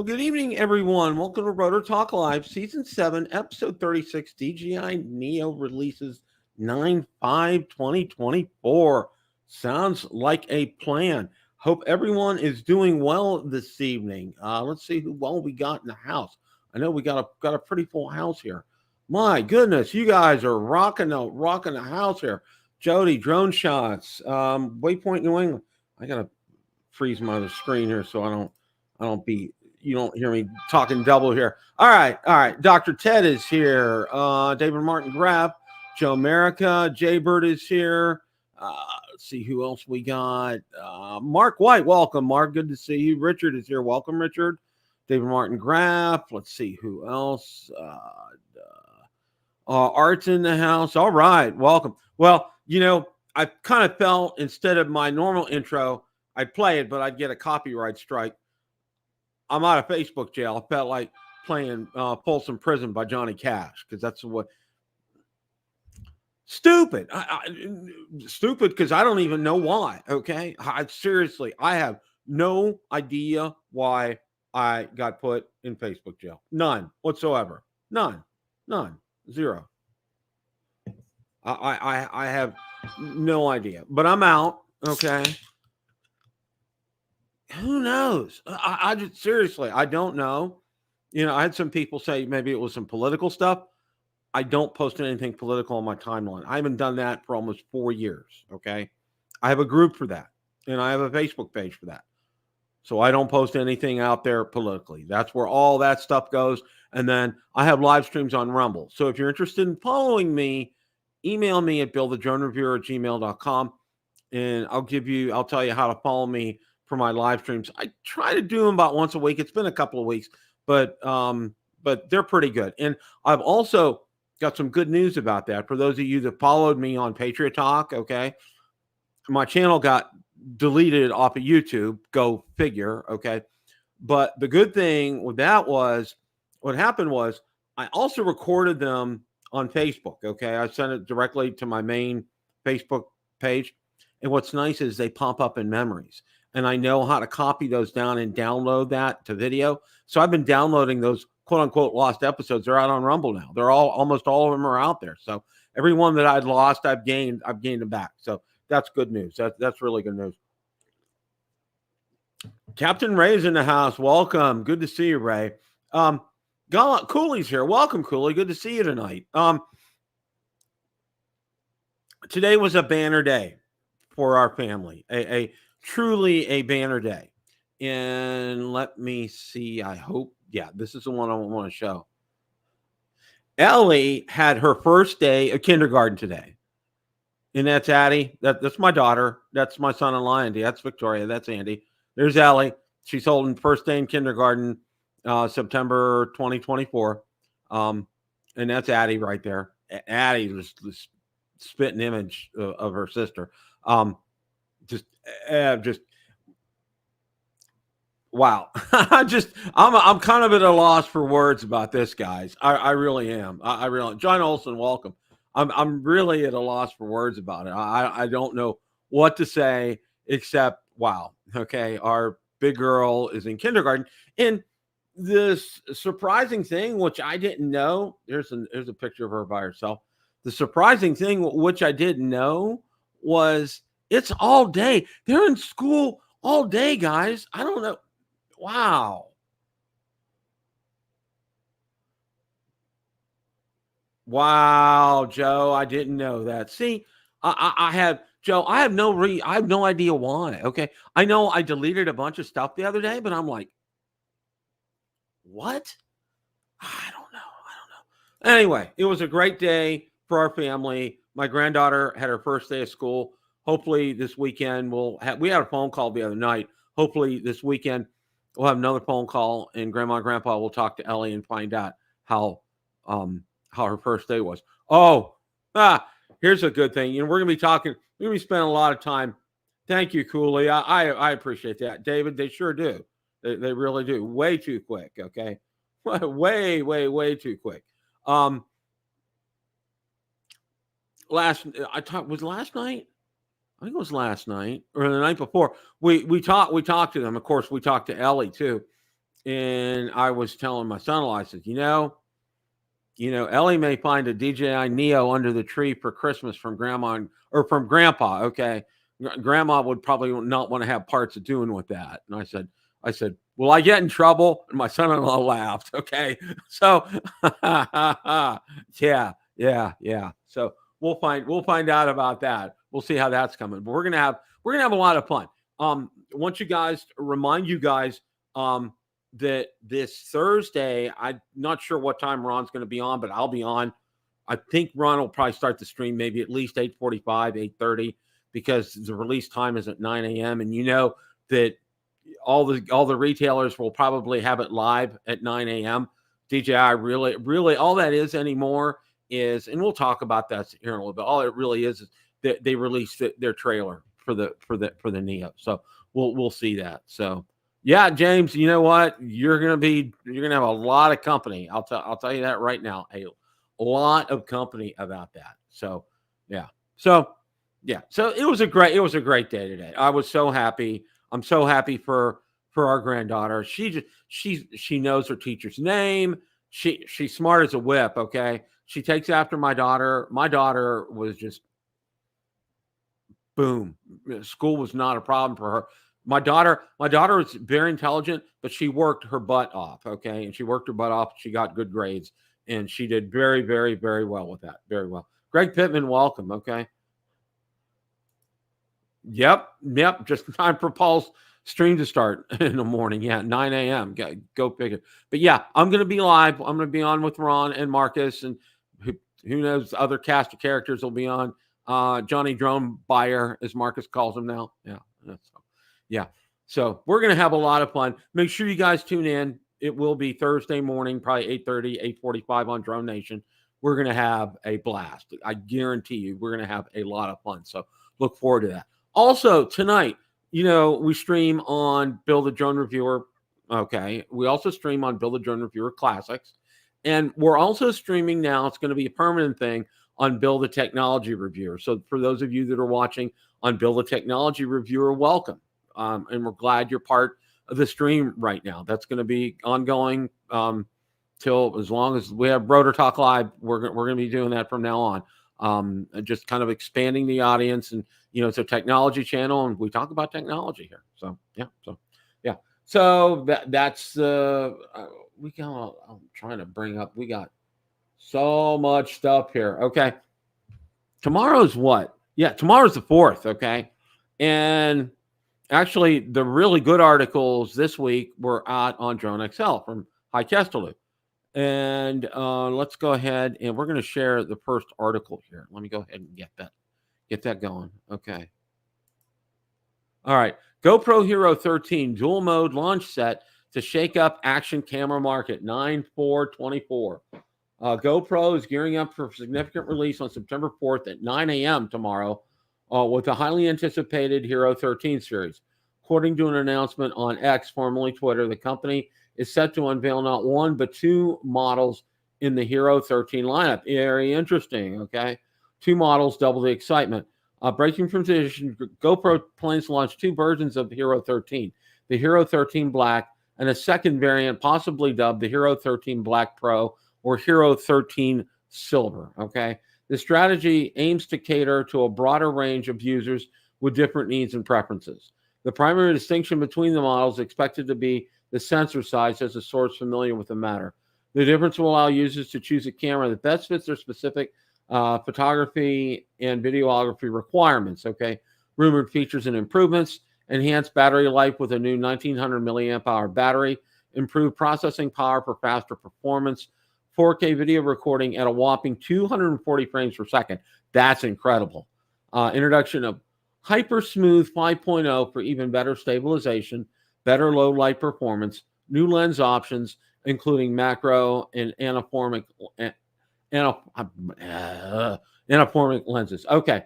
Well, good evening, everyone. Welcome to Rotor Talk Live, Season 7, Episode 36, DJI Neo Releases 9/5/2024. Sounds like a plan. Hope everyone is doing well this evening. Let's see who well we got in the house. I know we got a pretty full house here. My goodness, you guys are rocking the house here. Jody, drone shots, Waypoint New England. I gotta freeze my screen here so I don't be you don't hear me talking double here. All right. Dr. Ted is here. David Martin Graff, Joe America, Jay Bird is here. Let's see who else we got. Mark White, welcome, Mark. Good to see you. Richard is here. Welcome, Richard. David Martin Graff. Let's see who else. Art's in the house. All right, welcome. Well, I kind of felt instead of my normal intro, I'd play it, but I'd get a copyright strike. I'm out of Facebook jail. I felt like playing Folsom Prison by Johnny Cash because that's what stupid. Stupid because I don't even know why. Okay, seriously, I have no idea why I got put in Facebook jail. None whatsoever. None. Zero. I have no idea, but I'm out. Okay. Who knows? I just seriously, I don't know. I had some people say maybe it was some political stuff. I don't post anything political on my timeline. I haven't done that for almost 4 years. Okay. I have a group for that, and I have a Facebook page for that. So I don't post anything out there politically. That's where all that stuff goes. And then I have live streams on Rumble. So if you're interested in following me, email me at billthedronereviewer@gmail.com, and I'll tell you how to follow me for my live streams. I try to do them about once a week. It's been a couple of weeks, but they're pretty good. And I've also got some good news about that. For those of you that followed me on Patriot Talk, okay, my channel got deleted off of YouTube. Go figure, okay. But the good thing with that was, what happened was I also recorded them on Facebook, okay. I sent it directly to my main Facebook page. And what's nice is they pop up in memories. And I know how to copy those down and download that to video. So I've been downloading those quote unquote lost episodes. They're out on Rumble now. Almost all of them are out there. So every one that I'd lost, I've gained them back. So that's good news. That's really good news. Captain Ray's in the house. Welcome. Good to see you, Ray. Cooley's here. Welcome, Cooley. Good to see you tonight. Today was a banner day for our family. Truly a banner day. And let me see. I hope, this is the one I want to show. Ellie had her first day of kindergarten today. And that's Addie. That's my daughter. That's my son-in-law, Andy. That's Victoria. That's Andy. There's Ellie. She's holding first day in kindergarten, September 2024. And that's Addie right there. Addie was this spitting image of her sister. Just wow. I'm kind of at a loss for words about this, guys. I really am. I really, John Olson, welcome. I'm really at a loss for words about it. I don't know what to say except wow. Okay, our big girl is in kindergarten, and this surprising thing, which I didn't know. There's a picture of her by herself. The surprising thing, which I didn't know, was it's all day. They're in school all day, guys. I don't know. Wow. Wow, Joe. I didn't know that. See, I have Joe. I have no idea why. Okay. I know I deleted a bunch of stuff the other day, but I'm like, what? I don't know. Anyway, it was a great day for our family. My granddaughter had her first day of school. Hopefully this weekend we had a phone call the other night. Hopefully this weekend we'll have another phone call, and Grandma and Grandpa will talk to Ellie and find out how her first day was. Here's a good thing. We're gonna be spending a lot of time. Thank you, Cooley. I appreciate that, David. They sure do. They really do. Way too quick. Okay, way too quick. Last night. I think it was last night or the night before. We talked to them. Of course, we talked to Ellie too. And I was telling my son-in-law, I said, Ellie may find a DJI Neo under the tree for Christmas from grandma or from grandpa. Okay. Grandma would probably not want to have parts of doing with that. And I said, will I get in trouble? And my son-in-law laughed. Okay. So yeah. So we'll find out about that. We'll see how that's coming. But we're gonna have a lot of fun. Want you guys remind you guys that this Thursday, I'm not sure what time Ron's going to be on, but I'll be on. I think Ron will probably start the stream maybe at least 8:45, 8:30, because the release time is at 9 a.m. And you know that all the retailers will probably have it live at 9 a.m. DJI really all that is anymore is, and we'll talk about that here in a little bit. All it really is that they released their trailer for the Neo. So we'll see that. So yeah, James, you know what? You're gonna have a lot of company. I'll tell you that right now. A lot of company about that. So yeah. So it was a great day today. I was so happy. I'm so happy for our granddaughter. She knows her teacher's name. She's smart as a whip. Okay. She takes after my daughter. My daughter was just boom. School was not a problem for her. My daughter was very intelligent, but she worked her butt off. Okay. And she worked her butt off. She got good grades and she did very, very, very well with that. Very well. Greg Pittman, welcome. Okay. Yep. Just time for Paul's stream to start in the morning. Yeah. 9 a.m. Go figure. But yeah, I'm going to be live. I'm going to be on with Ron and Marcus, and who knows, other cast of characters will be on. Johnny Drone Buyer, as Marcus calls him now. Yeah. So we're going to have a lot of fun. Make sure you guys tune in. It will be Thursday morning, probably 8:30, 8:45 on Drone Nation. We're going to have a blast. I guarantee you we're going to have a lot of fun. So look forward to that. Also tonight, we stream on Build a Drone Reviewer. Okay. We also stream on Build a Drone Reviewer Classics. And we're also streaming now. It's going to be a permanent thing on Build a Technology Reviewer. So for those of you that are watching on Build a Technology Reviewer, welcome. And we're glad you're part of the stream right now. That's going to be ongoing till as long as we have Rotor Talk Live. We're going to be doing that from now on. Just kind of expanding the audience, and it's a technology channel, and we talk about technology here. So yeah. So that's we got. I'm trying to bring up. We got so much stuff here. Okay. Tomorrow's what? Yeah, tomorrow's the 4th. Okay, and actually, the really good articles this week were out on Drone XL from High Kesteloo. And let's go ahead, and we're going to share the first article here. Let me go ahead and get that going. Okay. All right. GoPro Hero 13 dual mode launch set to shake up action camera market, 9/4/24. GoPro is gearing up for significant release on September 4th at 9 a.m. tomorrow with the highly anticipated Hero 13 series. According to an announcement on X, formerly Twitter, the company is set to unveil not one, but 2 models in the Hero 13 lineup. Very interesting, okay? 2 models, double the excitement. Breaking from tradition, GoPro plans to launch 2 versions of the Hero 13, the Hero 13 Black and a second variant possibly dubbed the Hero 13 Black Pro or Hero 13 Silver, okay? The strategy aims to cater to a broader range of users with different needs and preferences. The primary distinction between the models is expected to be the sensor size, as a source familiar with the matter. The difference will allow users to choose a camera that best fits their specific photography and videography requirements, okay? Rumored features and improvements: enhanced battery life with a new 1900 milliamp hour battery, improved processing power for faster performance, 4K video recording at a whopping 240 frames per second. That's incredible. Introduction of Hyper Smooth 5.0 for even better stabilization, better low light performance, new lens options, including macro and anamorphic lenses. Okay.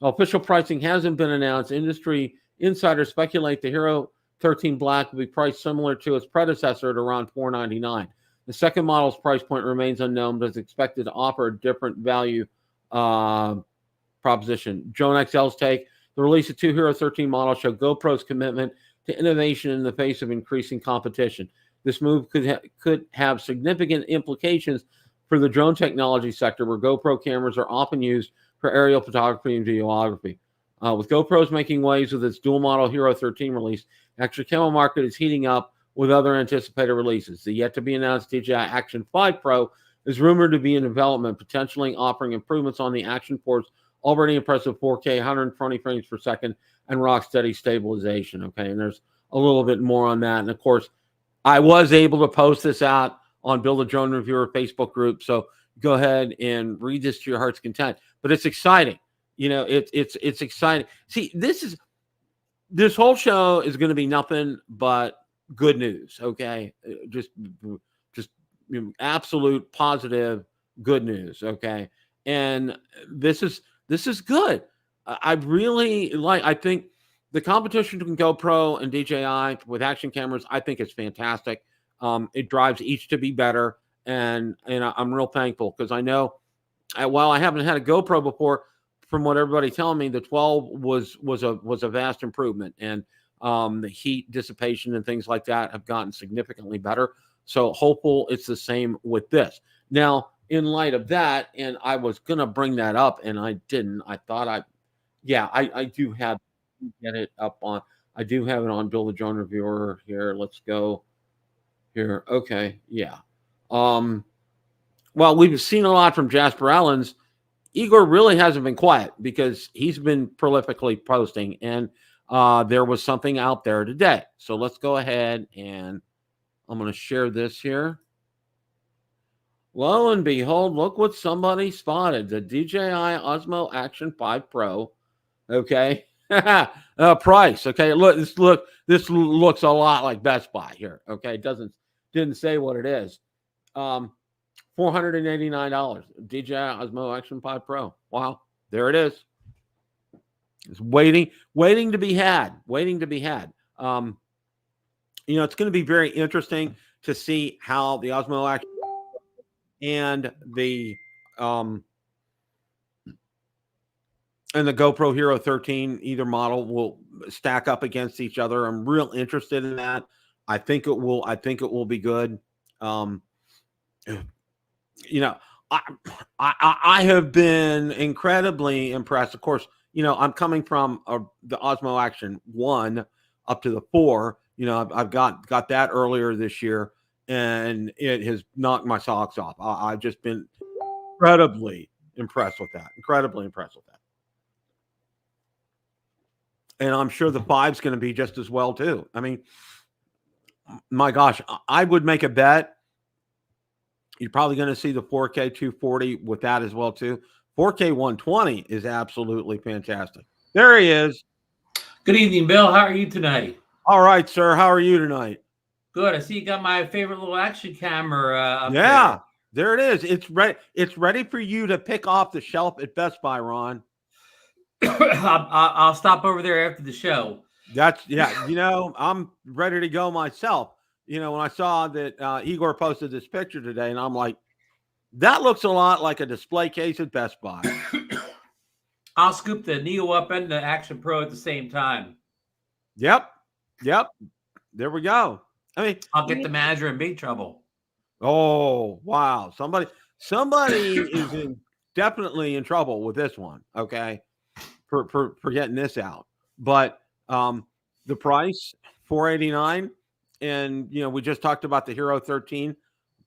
Official pricing hasn't been announced. Industry insiders speculate the Hero 13 Black will be priced similar to its predecessor at around $499. The second model's price point remains unknown, but is expected to offer a different value proposition. Drone XL's take: the release of 2 Hero 13 models show GoPro's commitment to innovation in the face of increasing competition. This move could have significant implications for the drone technology sector, where GoPro cameras are often used for aerial photography and videography. With GoPro's making waves with its dual model Hero 13 release, the action camera market is heating up with other anticipated releases. The yet-to-be-announced DJI Action 5 Pro is rumored to be in development, potentially offering improvements on the Action 4's already impressive 4K 120 frames per second and rock-steady stabilization. Okay, and there's a little bit more on that. And, of course, I was able to post this out on Build a Drone Reviewer Facebook group, so go ahead and read this to your heart's content. But it's exciting. You know, it's exciting. See, this whole show is going to be nothing but good news. Okay, just absolute positive good news. Okay, and this is good. I really like. I think the competition between GoPro and DJI with action cameras, I think, is fantastic. It drives each to be better, and I'm real thankful, because I know, while I haven't had a GoPro before, from what everybody's telling me, the 12 was a vast improvement, and the heat dissipation and things like that have gotten significantly better. So hopeful it's the same with this. Now, in light of that, and I was gonna bring that up and I didn't. I thought I do have get it up on. I do have it on Build a Drone Reviewer here. Let's go here. Okay, yeah. Well, we've seen a lot from Jasper Allen's. Igor really hasn't been quiet, because he's been prolifically posting, and there was something out there today. So let's go ahead, and I'm going to share this here. Lo and behold, look what somebody spotted. The DJI Osmo Action 5 Pro. Okay. Price. Okay. This looks a lot like Best Buy here. Okay. Didn't say what it is. $489. DJI Osmo Action 5 Pro. Wow. There it is. It's waiting to be had. Waiting to be had. You know, it's going to be very interesting to see how the Osmo Action and the GoPro Hero 13, either model, will stack up against each other. I'm real interested in that. I think it will be good. You know, I have been incredibly impressed. Of course, you know, I'm coming from the Osmo Action 1 up to the 4. You know, I've got that earlier this year, and it has knocked my socks off. I've just been incredibly impressed with that. And I'm sure the 5's going to be just as well too. I mean, my gosh, I would make a bet you're probably going to see the 4K 240 with that as well too. 4K 120 is absolutely fantastic. There he is. Good evening, Bill. How are you tonight? All right, sir. How are you tonight? Good. I see you got my favorite little action camera up there it is. It's ready. It's ready for you to pick off the shelf at Best Buy, Ron. I'll stop over there after the show. You know, I'm ready to go myself. You know, when I saw that Igor posted this picture today, and I'm like, that looks a lot like a display case at Best Buy. I'll scoop the Neo up and the Action Pro at the same time. Yep. There we go. I mean, I'll get the manager in big trouble. Oh, wow. Somebody is definitely in trouble with this one. Okay. For getting this out. But the price, $489. And, you know, we just talked about the Hero 13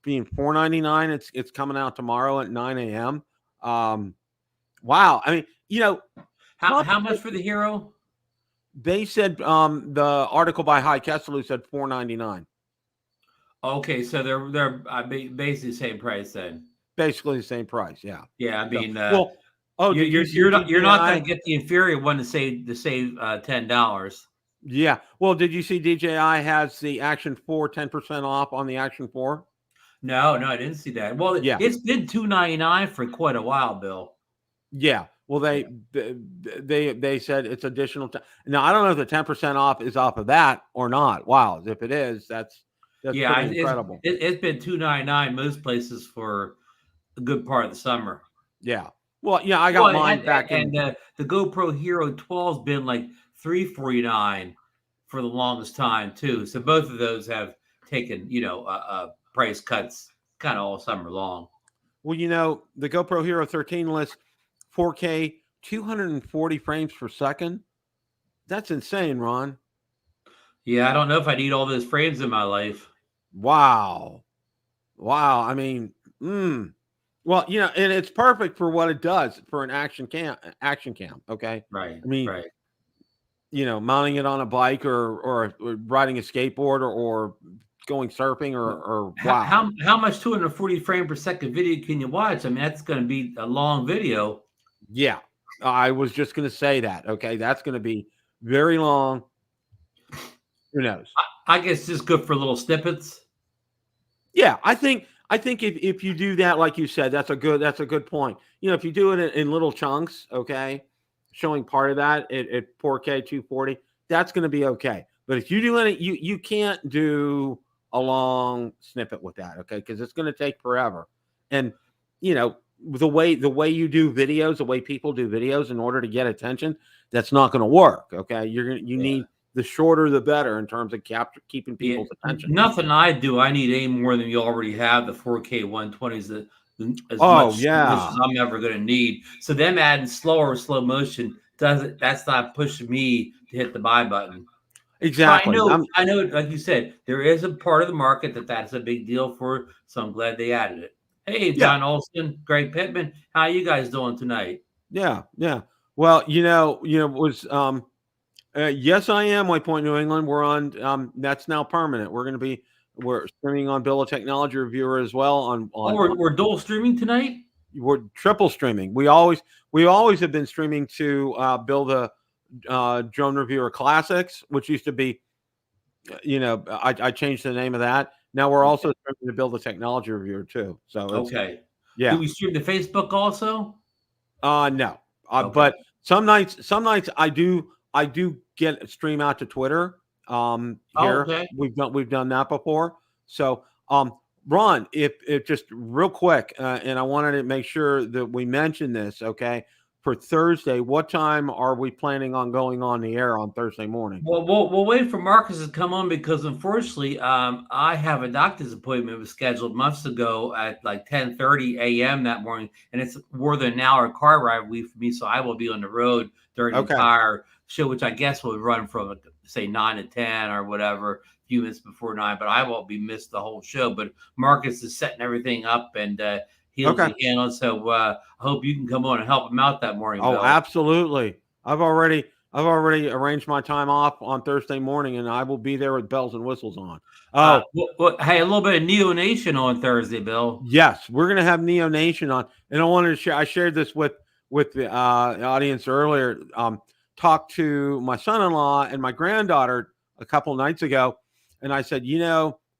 being $499. It's coming out tomorrow at 9 a.m. Wow. I mean, you know, how much for the Hero? They said the article by High Kessler said $499. Okay, so they're basically the same price then. Basically the same price, yeah. Yeah, I mean, you're not going to get the inferior one to save $10. Yeah. Well, did you see DJI has the Action 4 10% off on the Action 4? No, I didn't see that. Well, yeah. It's been $299 for quite a while, Bill. Yeah. Well, they said it's additional. Now, I don't know if the 10% off is off of that or not. Wow. If it is, that's pretty incredible. It's been $299 most places for a good part of the summer. Yeah. Well, yeah, I got mine back in. And the GoPro Hero 12 has been like $349 for the longest time too. So both of those have taking, price cuts kind of all summer long. Well, the GoPro Hero 13 lists 4K 240 frames per second. That's insane, Ron. Yeah, I don't know if I need all those frames in my life. Wow. I mean, well, and it's perfect for what it does for an action cam. Okay. Right. I mean, right. Mounting it on a bike or riding a skateboard or going surfing or wow. How much 240 frame per second video can you watch? I mean, that's going to be a long video. Yeah. I was just going to say that. Okay. That's going to be very long. Who knows? I guess just good for little snippets. Yeah. I think if you do that, like you said, that's a good point. If you do it in little chunks, okay, showing part of that at 4K 240, that's going to be okay. But if you do it, you can't do a long snippet with that, okay, because it's going to take forever. And the way you do videos, the way people do videos in order to get attention, that's not going to work. Okay, you need the shorter the better in terms of keeping people's attention. Nothing I do, I need any more than you already have. The 4K 120s as much as I'm ever going to need. So them adding slow motion that's not pushing me to hit the buy button. Exactly. I know, like you said, there is a part of the market that's a big deal for. So I'm glad they added it. Hey, John Olson, Greg Pittman, how you guys doing tonight? Yeah. Well, was yes, I am. White New England. We're on. That's now permanent. We're streaming on Bill of Technology Reviewer as well. We're dual streaming tonight. We're triple streaming. We always have been streaming to Bill the Drone Reviewer Classics, which used to be, I changed the name of that. Now we're also streaming to Bill the Technology Reviewer too. So okay, yeah. Do we stream to Facebook also? No. But some nights I do get a stream out to Twitter. Here okay. we've done that before. So Ron, if just real quick, and I wanted to make sure that we mention this, okay, for Thursday, what time are we planning on going on the air on Thursday morning? Well, we'll wait for Marcus to come on because unfortunately, I have a doctor's appointment was scheduled months ago at like 10:30 a.m. that morning, and it's more than an hour car ride for me, so I will be on the road during the entire show, which I guess will run from say 9 to 10 or whatever, a few minutes before 9. But I won't be missed the whole show. But Marcus is setting everything up and. He'll be handled, so I hope you can come on and help him out that morning. Bill. Absolutely. I've already arranged my time off on Thursday morning, and I will be there with bells and whistles on. Hey, a little bit of Neo Nation on Thursday, Bill. Yes, we're going to have Neo Nation on, and I wanted to share. I shared this with the audience earlier. Talked to my son-in-law and my granddaughter a couple nights ago, and I said,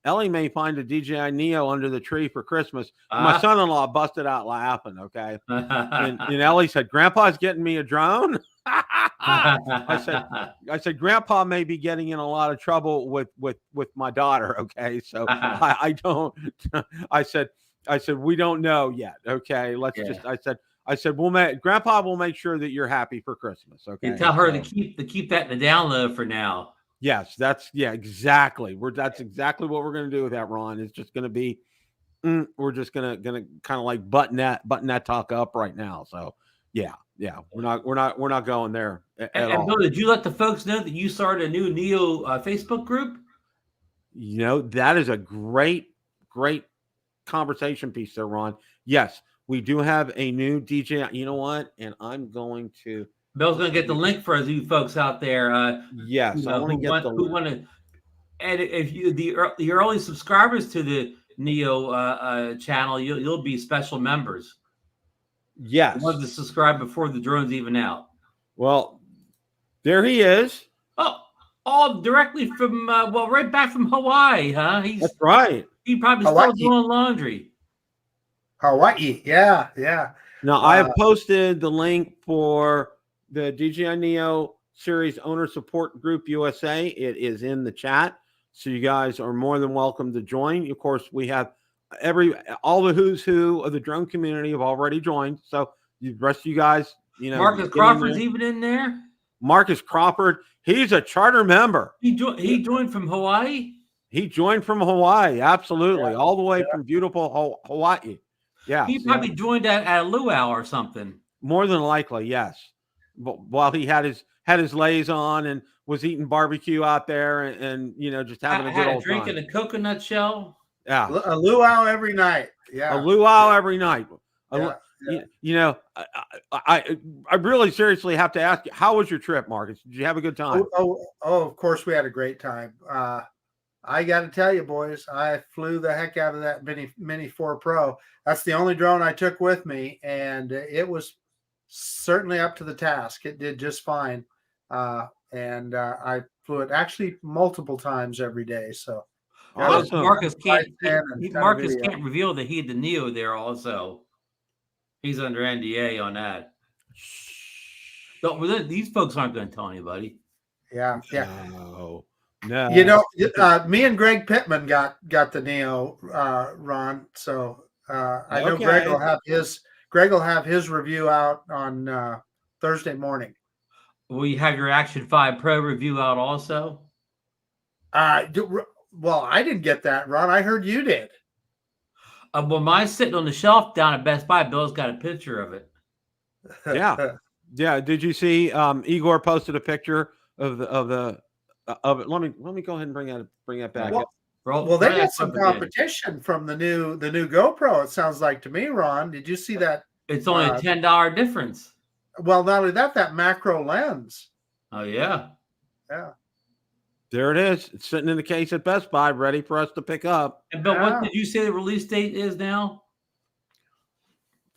Ellie may find a DJI Neo under the tree for Christmas. My son-in-law busted out laughing. Okay. and Ellie said, Grandpa's getting me a drone. I said, Grandpa may be getting in a lot of trouble with my daughter. Okay. So I don't, I said, we don't know yet. Okay. I said, Grandpa will make sure that you're happy for Christmas. Okay. You tell her to keep that in the download for now. Yes, exactly. That's exactly what we're going to do with that, Ron. It's just going to be, we're just going to kind of like button that talk up right now. So yeah, we're not going there at all. Bill, did you let the folks know that you started a new Neo Facebook group? That is a great conversation piece there, Ron. Yes, we do have a new DJ. You know what? And I'm going to. Bill's going to get the link for you folks out there. Yes, I want to get the link. Who want to, and if you the early subscribers to the Neo channel, you'll be special members. Yes, the ones to subscribe before the drone's even out. Well, there he is. Oh, all directly from right back from Hawaii, huh? That's right. He probably still doing laundry. Hawaii, yeah. Now I have posted the link for the DJI Neo Series Owner Support Group USA. It is in the chat, so you guys are more than welcome to join. Of course, we have all the who's who of the drone community have already joined. So the rest of you guys, Marcus Crawford's even in there. Marcus Crawford, he's a charter member. He joined from Hawaii. He joined from Hawaii, absolutely, Yeah, all the way yeah. from beautiful Hawaii. Yeah, He probably joined at a luau or something. more than likely, yes. But while he had his lays on and was eating barbecue out there and just having I a good had a old drink time. in a coconut shell. Yeah, A luau every night. a Yeah. luau every night. Yeah. I really seriously have to ask you, how was your trip, Marcus? Did you have a good time? Of course we had a great time. I got to tell you, boys, I flew the heck out of that Mini 4 Pro. That's the only drone I took with me, and it was certainly up to the task. It did just fine. And I flew it actually multiple times every day. So Awesome. Marcus can't. Marcus video. can't reveal that he had the Neo there also. He's under NDA on that. These folks aren't going to tell anybody. Yeah. No. Me and Greg Pittman got the Neo, Ron. So I know Greg will have his review out on Thursday morning. Will you have your Action 5 Pro review out also? Well, I didn't get that, Ron. I heard you did. Well, mine's sitting on the shelf down at Best Buy. Bill's got a picture of it. Yeah. Yeah. Did you see Igor posted a picture of it? Let me go ahead and bring that back. Well, they got some competition from the new GoPro. It sounds like to me, Ron. Did you see that? It's only a $10 difference. Well, not only that macro lens. Oh yeah. Yeah. There it is. It's sitting in the case at Best Buy, ready for us to pick up. And Bill, what did you say the release date is now?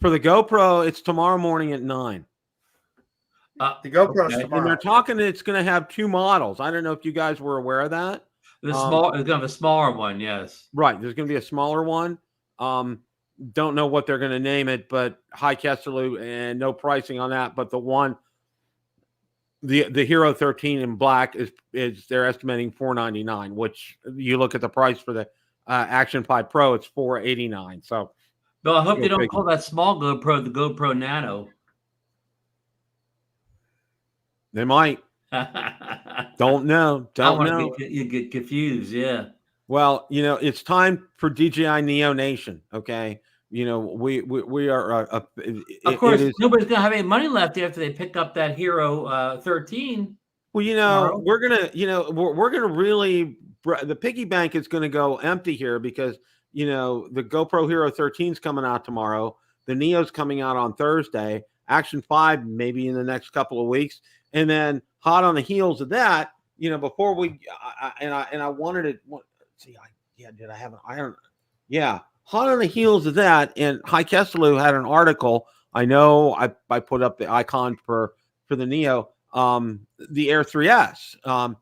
For the GoPro, it's tomorrow morning at 9. The GoPro's tomorrow. And they're talking it's going to have 2 models. I don't know if you guys were aware of that. It's going to have a smaller one, yes. Right. There's going to be a smaller one. Don't know what they're going to name it, but high Kesselou and no pricing on that. But the one, the Hero 13 in black is they're estimating $499, which you look at the price for the Action 5 Pro, it's $489. So, Bill, I hope they don't call that small GoPro the GoPro Nano. They might. Don't know. You get confused, yeah. Well, it's time for DJI Neo Nation. Okay, we are. Of course, nobody's gonna have any money left after they pick up that Hero 13. Well, tomorrow. We're gonna really the piggy bank is gonna go empty here because the GoPro Hero 13 is coming out tomorrow. The Neo's coming out on Thursday. Action 5 maybe in the next couple of weeks, and then hot on the heels of that, before I wanted it. Did I have an iron? Yeah, hot on the heels of that, and High Kesselou had an article. I know I put up the icon for the Neo, the Air 3S. Air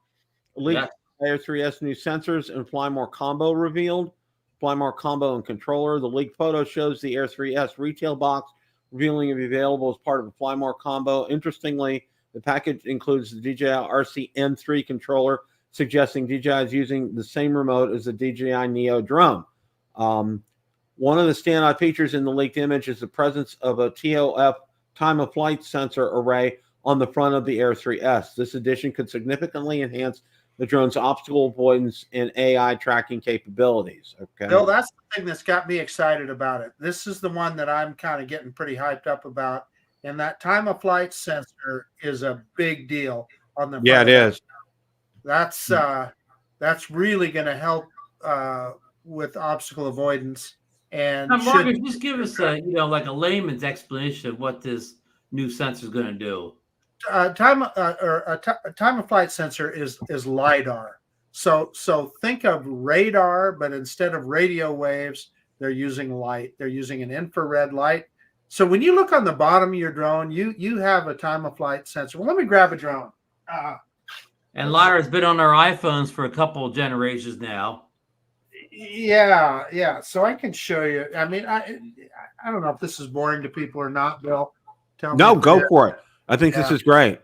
3S new sensors and Fly More combo revealed. Fly More combo and controller. The leaked photo shows the Air 3S retail box revealing to be available as part of a Fly More combo. Interestingly, the package includes the DJI RC N2 controller, suggesting DJI is using the same remote as the DJI Neo drone. One of the standout features in the leaked image is the presence of a TOF time-of-flight sensor array on the front of the Air 3S. This addition could significantly enhance the drone's obstacle avoidance and AI tracking capabilities. Okay. Bill, that's the thing that's got me excited about it. This is the one that I'm kind of getting pretty hyped up about. And that time-of-flight sensor is a big deal on the. Yeah, it is. That's really going to help with obstacle avoidance. And now, Marcus, just give us like a layman's explanation of what this new sensor is going to do. Time-of-flight sensor is LiDAR. So think of radar, but instead of radio waves, they're using light. They're using an infrared light. So when you look on the bottom of your drone, you have a time-of-flight sensor. Well, let me grab a drone. And LiDAR's been on our iPhones for a couple of generations now. Yeah. So I can show you. I mean, I don't know if this is boring to people or not, Bill. Tell me. No, go for it. I think this is great.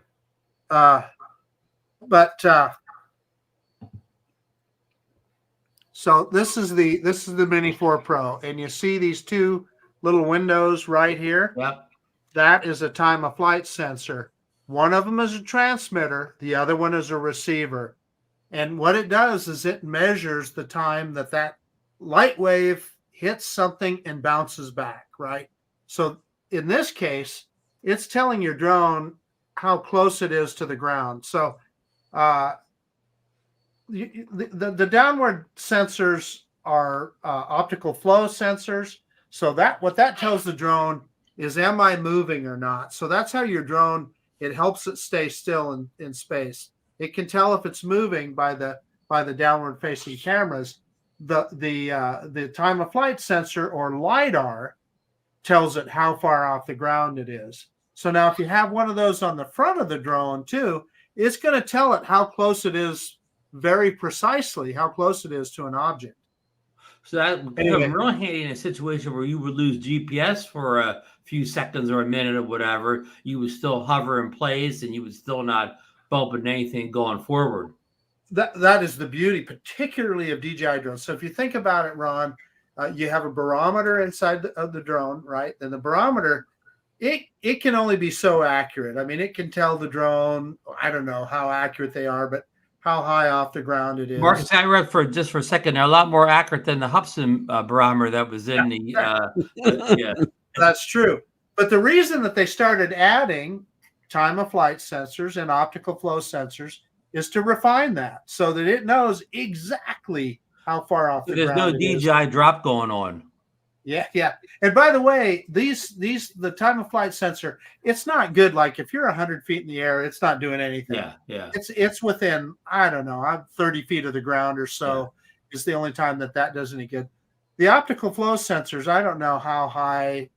So this is the Mini 4 Pro, and you see these two little windows right here. Yep. That is a time-of-flight sensor. One of them is a transmitter. The other one is a receiver. And what it does is it measures the time that that light wave hits something and bounces back, right? So in this case, it's telling your drone how close it is to the ground. So the downward sensors are optical flow sensors. So that what that tells the drone is, am I moving or not? So that's how your drone, it helps it stay still in space. It can tell if it's moving by the downward facing cameras. The time of flight sensor, or LiDAR, tells it how far off the ground it is. So now if you have one of those on the front of the drone too, it's going to tell it how close it is, very precisely how close it is to an object. So that would come real handy in a situation where you would lose GPS for a few seconds or a minute or whatever. You would still hover in place and you would still not bump into anything going forward. That is the beauty, particularly of DJI drones. So if you think about it, Ron, you have a barometer inside of the drone, right? And the barometer, it can only be so accurate. I mean, it can tell the drone, I don't know how accurate they are, but how high off the ground it is. Marcus, I read for just for a second, they're a lot more accurate than the Hubson barometer that was in yeah. That's true. But the reason that they started adding time of flight sensors and optical flow sensors is to refine that so that it knows exactly how far off the ground. There's no DJI drop going on. Yeah. And by the way, the time of flight sensor, it's not good. Like if you're 100 feet in the air, it's not doing anything. Yeah. It's within, I don't know, I'm 30 feet of the ground or so. Yeah. Is the only time that does any good. The optical flow sensors, I don't know how high,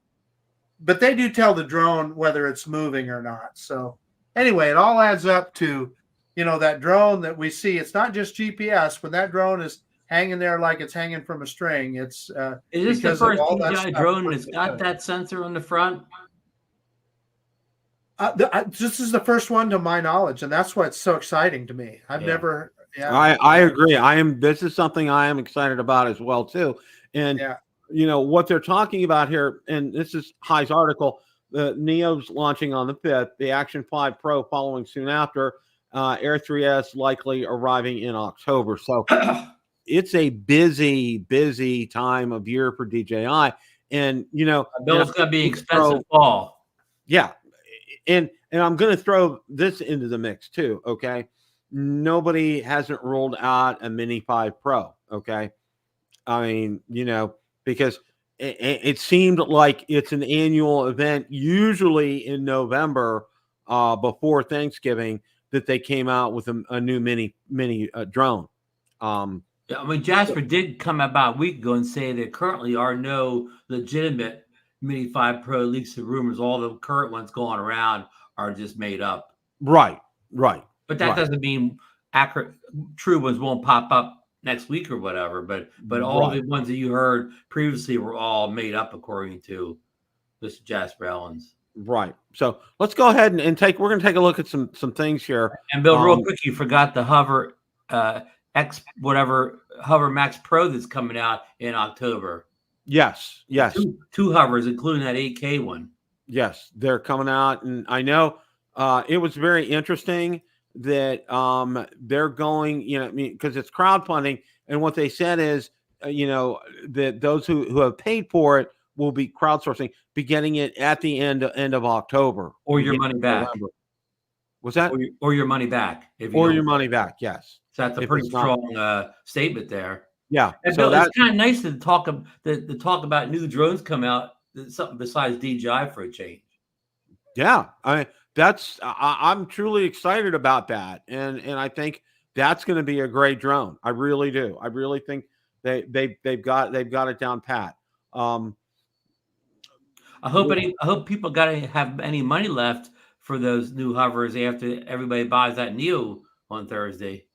but they do tell the drone whether it's moving or not. So anyway, it all adds up to, that drone that we see. It's not just GPS. When that drone is hanging there like it's hanging from a string, it's is this the first DJI drone that's got that sensor on the front? This is the first one to my knowledge, and that's what's so exciting to me. I've never. Yeah, I agree. This is something I am excited about as well too. And what they're talking about here, and this is High's article. The Neo's launching on the 5th. The Action 5 Pro following soon after. Air 3S likely arriving in October. So it's a busy time of year for DJI. And Bill's gonna be expensive fall. Yeah. And I'm gonna throw this into the mix too. Okay. Nobody hasn't rolled out a Mini 5 Pro. Okay. I mean, because it seemed like it's an annual event, usually in November, before Thanksgiving, that they came out with a new mini drone. Yeah, I mean, Jasper did come about a week ago and say there currently are no legitimate Mini 5 Pro leaks and rumors. All the current ones going around are just made up. Right. But that doesn't mean accurate, true ones won't pop up next week or whatever. But all the ones that you heard previously were all made up according to Mr. Jasper Ellens. Right. So let's go ahead and we're going to take a look at some things here. And Bill, real quick, you forgot the Hover Hover Max Pro that's coming out in October. Yes. Two hovers, including that 8K one. Yes, they're coming out, and I know it was very interesting that they're going, because it's crowdfunding, and what they said is, that those who have paid for it will be crowdsourcing, be getting it at the end of October, or your money back. November. Was that or your money back? Your money back? Yes. So that's a pretty strong statement there. Yeah. And so it's kind of nice to talk about new drones come out, something besides DJI for a change. Yeah, I'm truly excited about that, and I think that's going to be a great drone. I really do. I really think they've got it down pat. I hope people got to have any money left for those new hovers after everybody buys that Neo on Thursday.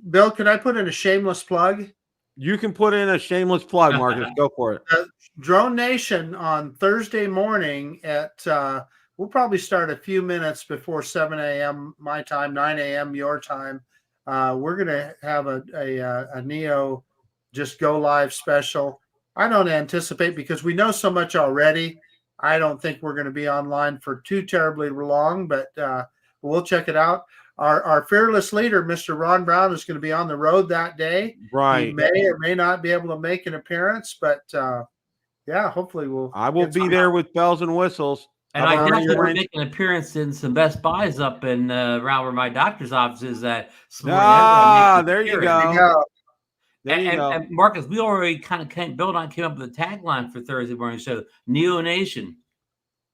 Bill, can I put in a shameless plug? You can put in a shameless plug, Marcus. Go for it. Drone Nation on Thursday morning at we'll probably start a few minutes before 7 a.m. my time, 9 a.m. your time. We're going to have a Neo just go live special. I don't anticipate, because we know so much already, I don't think we're going to be online for too terribly long, but we'll check it out. our fearless leader, Mr. Ron Brown, is going to be on the road that day. He Right. may or may not be able to make an appearance, but yeah, hopefully we'll. I will be there with bells and whistles. And I've I already definitely will arranged- make an appearance in some Best Buys up in around where my doctor's office is that morning. Ah, there you There go. you go. There you go. And Marcus, we already kind of came up with a tagline for Thursday morning show: Neo Nation.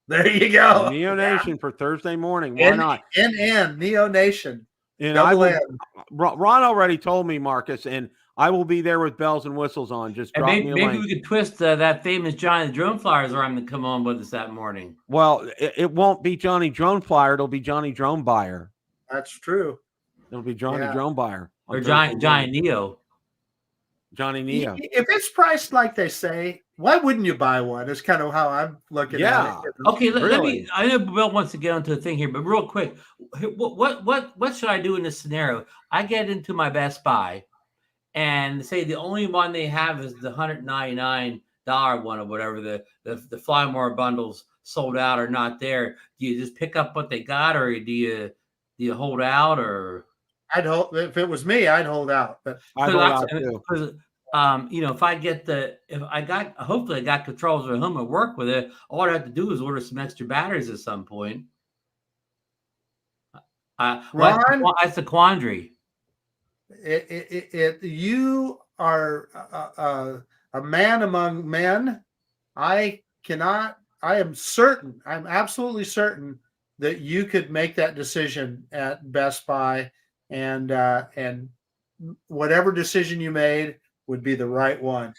There you go. Neo Nation for Thursday morning. Why not? NN, Neo Nation. And Double I will, N. Ron already told me, Marcus, and I will be there with bells and whistles on. Just And drop maybe, me a maybe link. we could twist that famous Johnny the Drone Flyers arm to come on with us that morning. Well, it won't be Johnny Drone Flyer. It'll be Johnny Drone Buyer. That's true. It'll be Johnny Yeah. Drone Buyer. on Or Thursday Giant morning. Neo. Johnny Neo. If it's priced like they say, why wouldn't you buy one? Is kind of how I'm looking Yeah. at it. Okay, let me. Really? I know Bill wants to get onto a thing here, but real quick, what should I do in this scenario? I get into my Best Buy, and say the only one they have is the $199 one or whatever. The Fly More bundles sold out or not there. Do you just pick up what they got, or do you hold out, or? I'd hold. If it was me, I'd hold out. But I hold out too. Because hopefully I got controls at home and work with it. All I have to do is order some extra batteries at some point. Ron, That's the quandary. you are a man among men. I am certain. I'm absolutely certain that you could make that decision at Best Buy, and whatever decision you made would be the right one.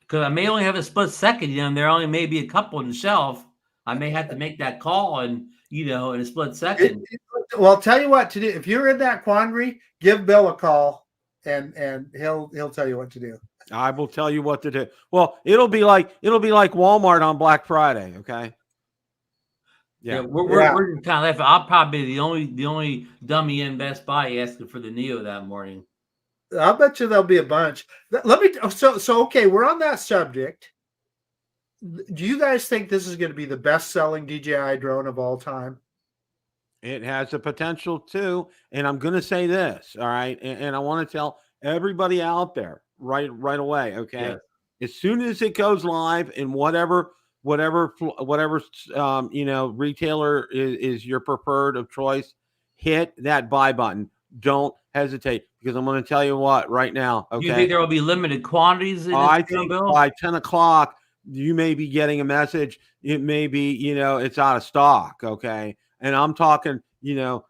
Because I may only have a split second, and there only may be a couple on the shelf. I may have to make that call, and in a split second. Well, I'll tell you what to do. If you're in that quandary, give Bill a call, and he'll tell you what to do. I will tell you what to do. Well, it'll be like Walmart on Black Friday. Okay. Yeah. We're just kind of laughing. I'll probably be the only dummy in Best Buy asking for the Neo that morning. I'll bet you there'll be a bunch. Let me. So okay, we're on that subject. Do you guys think this is going to be the best-selling DJI drone of all time? It has the potential to, and I'm going to say this, all right, and I want to tell everybody out there right away, okay? Yes. As soon as it goes live in whatever retailer is your preferred of choice, hit that buy button. Don't hesitate, because I'm going to tell you what right now. Okay, Do you think there will be limited quantities in I this think Bill? by 10 o'clock you may be getting a message. It may be it's out of stock. Okay, and I'm talking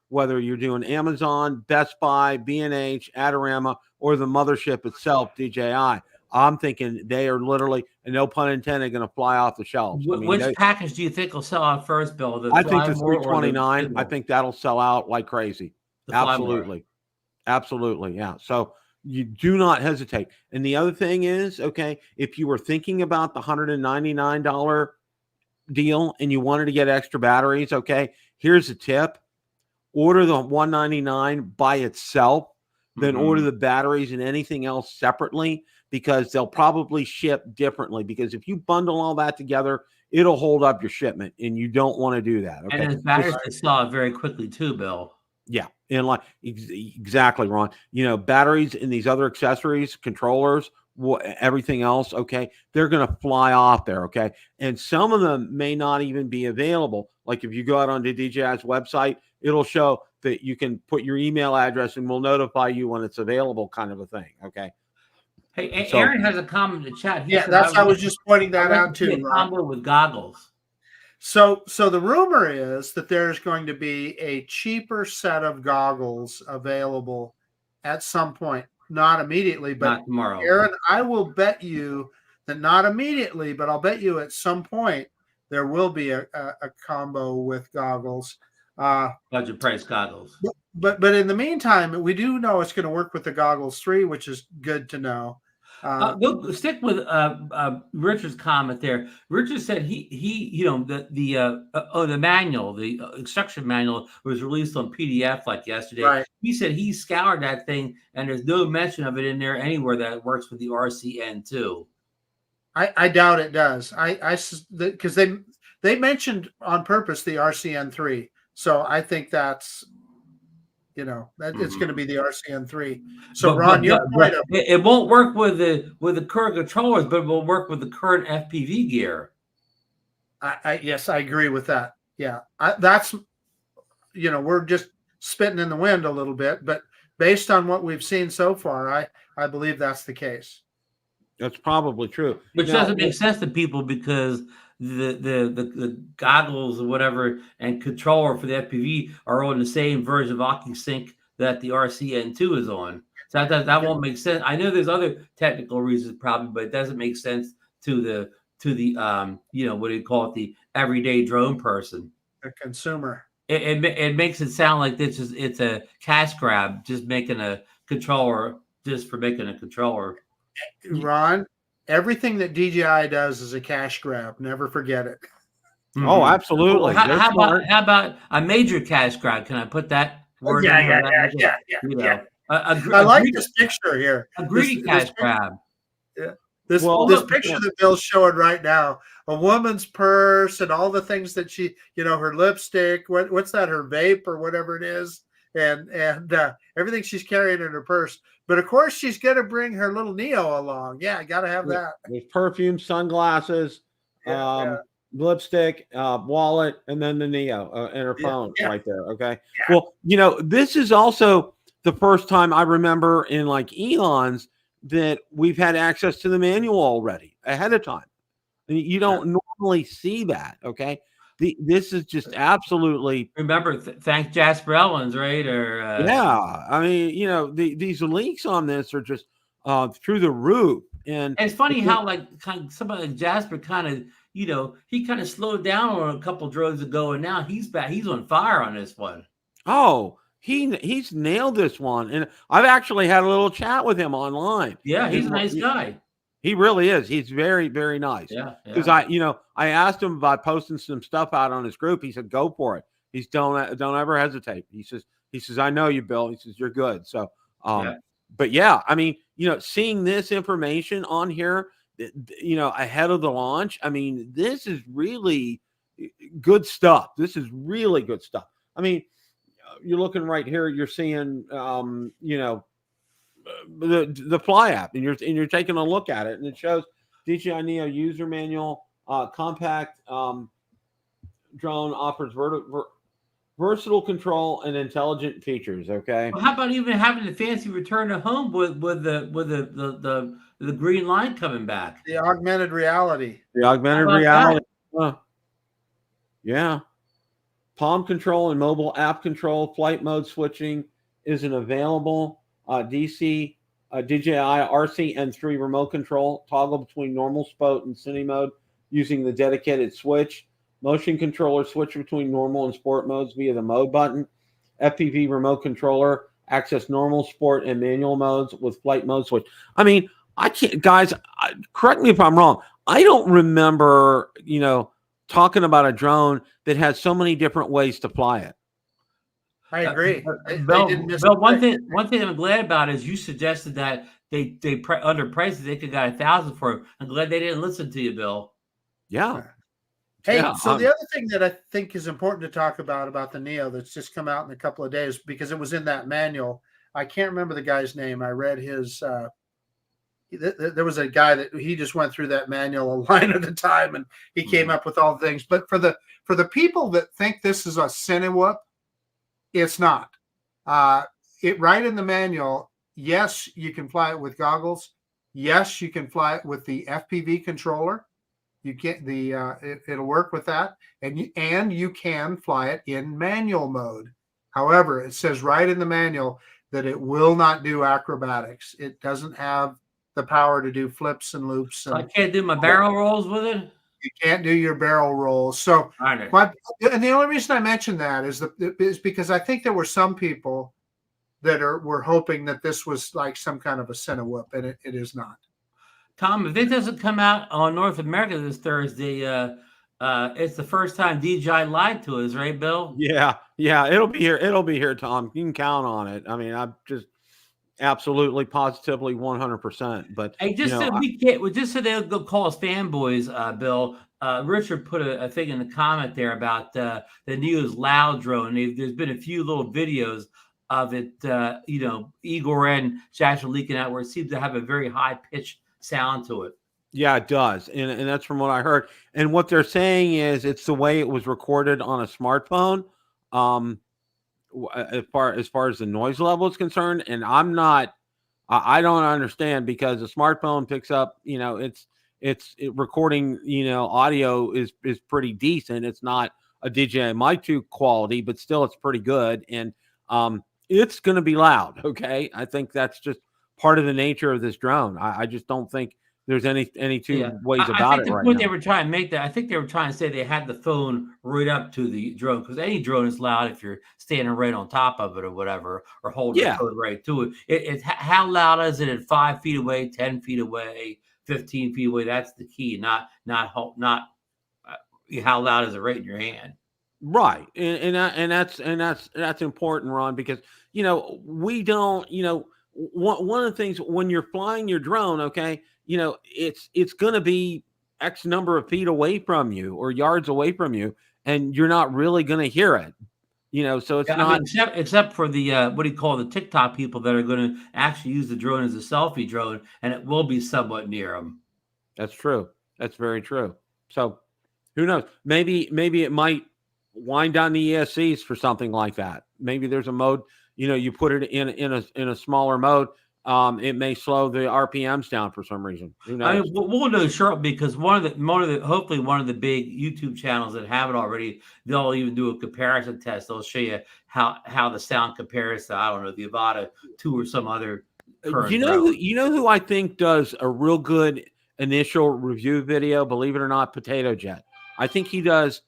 whether you're doing Amazon, Best Buy, B&H, Adorama, or the mothership itself, DJI. I'm thinking they are literally, and no pun intended, going to fly off the shelves. Which package do you think will sell out first, Bill? I think the 329. I think that'll sell out like crazy. Absolutely. Absolutely. Yeah. So you do not hesitate. And the other thing is, okay, if you were thinking about the $199 deal and you wanted to get extra batteries, okay, here's a tip. Order the $199 by itself, then order the batteries and anything else separately, because they'll probably ship differently. Because if you bundle all that together, it'll hold up your shipment, and you don't want to do that. Okay. And the batteries can sell out very quickly too, Bill. Yeah. And like exactly, Ron. Batteries and these other accessories, controllers, everything else, okay, they're going to fly off there, okay? And some of them may not even be available. Like if you go out onto DJI's website, it'll show that you can put your email address and we'll notify you when it's available, kind of a thing, okay? Hey, Aaron has a comment in the chat. Yeah, I was just pointing that out too. A combo with goggles. So the rumor is that there's going to be a cheaper set of goggles available at some point. Not immediately, but not tomorrow. Aaron, I will bet you that not immediately, but I'll bet you at some point there will be a combo with goggles. Budget price goggles. But in the meantime, we do know it's going to work with the Goggles 3, which is good to know. We'll stick with Richard's comment there. Richard said the manual, the instruction manual was released on PDF like yesterday. Right. He said he scoured that thing and there's no mention of it in there anywhere that it works with the RC N2. I doubt it does. Because they mentioned on purpose the RC N3, so I think that's You know, that it's going to be the RC N3. So, Ron, but, your point of it won't work with the current controllers, but it will work with the current FPV gear. yes, I agree with that. Yeah, that's, you know, we're just spitting in the wind a little bit, but based on what we've seen so far, I believe that's the case. That's probably true. Which doesn't make sense to people because the goggles or whatever and controller for the FPV are on the same version of OcuSync that the RC N2 is on. So that won't make sense. I know there's other technical reasons probably, but it doesn't make sense to the you know, what do you call it, the everyday drone person, The consumer. It makes it sound like it's a cash grab, just making a controller just for making a controller. Ron, everything that DJI does is a cash grab. Never forget it. Oh, absolutely. How about a major cash grab? Can I put that word in there? Yeah. I like this picture here. A greedy cash grab. Yeah. This picture that Bill's showing right now, a woman's purse and all the things that she, you know, her lipstick, what's that, her vape or whatever it is, and everything she's carrying in her purse. But of course, she's going to bring her little Neo along. Yeah, I got to have that. With perfume, sunglasses, lipstick, wallet, and then the Neo and her phone right there. Okay. Yeah. Well, you know, this is also the first time I remember in like eons that we've had access to the manual already ahead of time. You don't normally see that. Okay. This is just absolutely. Remember, thanks Jasper Ellens, right? Or yeah, I mean, you know, these links on this are just through the roof. And it's funny how like somebody like Jasper kind of, you know, he kind of slowed down on a couple drones ago, and now he's back. He's on fire on this one. Oh, he's nailed this one, and I've actually had a little chat with him online. Yeah, he's a nice guy. He really is. He's very, very nice. Yeah. Because I asked him about posting some stuff out on his group. He said, "Go for it." He's don't ever hesitate. He says, "I know you, Bill." He says, "You're good." So, but yeah, I mean, you know, seeing this information on here, you know, ahead of the launch, I mean, this is really good stuff. This is really good stuff. I mean, you're looking right here. You're seeing, you know, the Fly app, and you're taking a look at it, and it shows DJI Neo user manual, compact drone offers versatile control and intelligent features. Okay. Well, how about even having the fancy return to home with the green line coming back? The augmented reality. The augmented reality. Yeah. Palm control and mobile app control, flight mode switching isn't available. DJI RC N2 remote control, toggle between normal sport and cine mode using the dedicated switch. Motion controller, switch between normal and sport modes via the mode button. FPV remote controller, access normal, sport, and manual modes with flight mode switch. I mean, I can't, guys, correct me if I'm wrong. I don't remember, you know, talking about a drone that has so many different ways to fly it. I agree. Bill, one thing I'm glad about is you suggested that they underpriced it. They could have got $1,000 for it. I'm glad they didn't listen to you, Bill. Yeah. Hey, so the other thing that I think is important to talk about the Neo that's just come out in a couple of days, because it was in that manual. I can't remember the guy's name. I read his. There was a guy that he just went through that manual a line at a time, and he came up with all the things. But for the people that think this is a Cinewhoop, it's not. It right in the manual. Yes, you can fly it with goggles. Yes, you can fly it with the FPV controller. You get it'll work with that, and you can fly it in manual mode. However, it says right in the manual that it will not do acrobatics. It doesn't have the power to do flips and loops. And I can't do my barrel rolls with it. You can't do your barrel rolls. So, and the only reason I mentioned that is because I think there were some people that were hoping that this was like some kind of a Cinewhoop, and it is not. Tom, if it doesn't come out on North America this Thursday, it's the first time DJI lied to us, right, Bill? Yeah, it'll be here. It'll be here, Tom. You can count on it. I mean, I'm just absolutely, positively, 100%. But hey, just so they'll go call us fanboys, Bill. Richard put a thing in the comment there about the Neo's Loud drone. There's been a few little videos of it, Igor and Jash are leaking out, where it seems to have a very high pitched sound to it. Yeah, it does, and that's from what I heard. And what they're saying is it's the way it was recorded on a smartphone, as far as the noise level is concerned. And I don't understand, because the smartphone picks up, recording, audio is pretty decent. It's not a DJI Mic 2 quality, but still it's pretty good, and it's going to be loud. Okay, I think that's just part of the nature of this drone. I just don't think there's any two ways about it right now. They were trying to make that. I think they were trying to say they had the phone right up to the drone, because any drone is loud if you're standing right on top of it or whatever, or holding the phone right to it. It's how loud is it at 5 feet away, 10 feet away, 15 feet away? That's the key. Not how loud is it right in your hand. Right, and that's important, Ron, because we don't, one of the things when you're flying your drone, okay, it's going to be X number of feet away from you or yards away from you, and you're not really going to hear it, so it's not. Except for the what do you call the TikTok people that are going to actually use the drone as a selfie drone, and it will be somewhat near them. That's true. That's very true. So who knows? Maybe it might wind down the ESCs for something like that. Maybe there's a mode, you put it in a smaller mode. It may slow the RPMs down for some reason. Who knows? We'll know shortly, because hopefully one of the big YouTube channels that have it already, they'll even do a comparison test. They'll show you how the sound compares to, I don't know, the Avata 2 or some other. You know who I think does a real good initial review video? Believe it or not, Potato Jet. I think he does.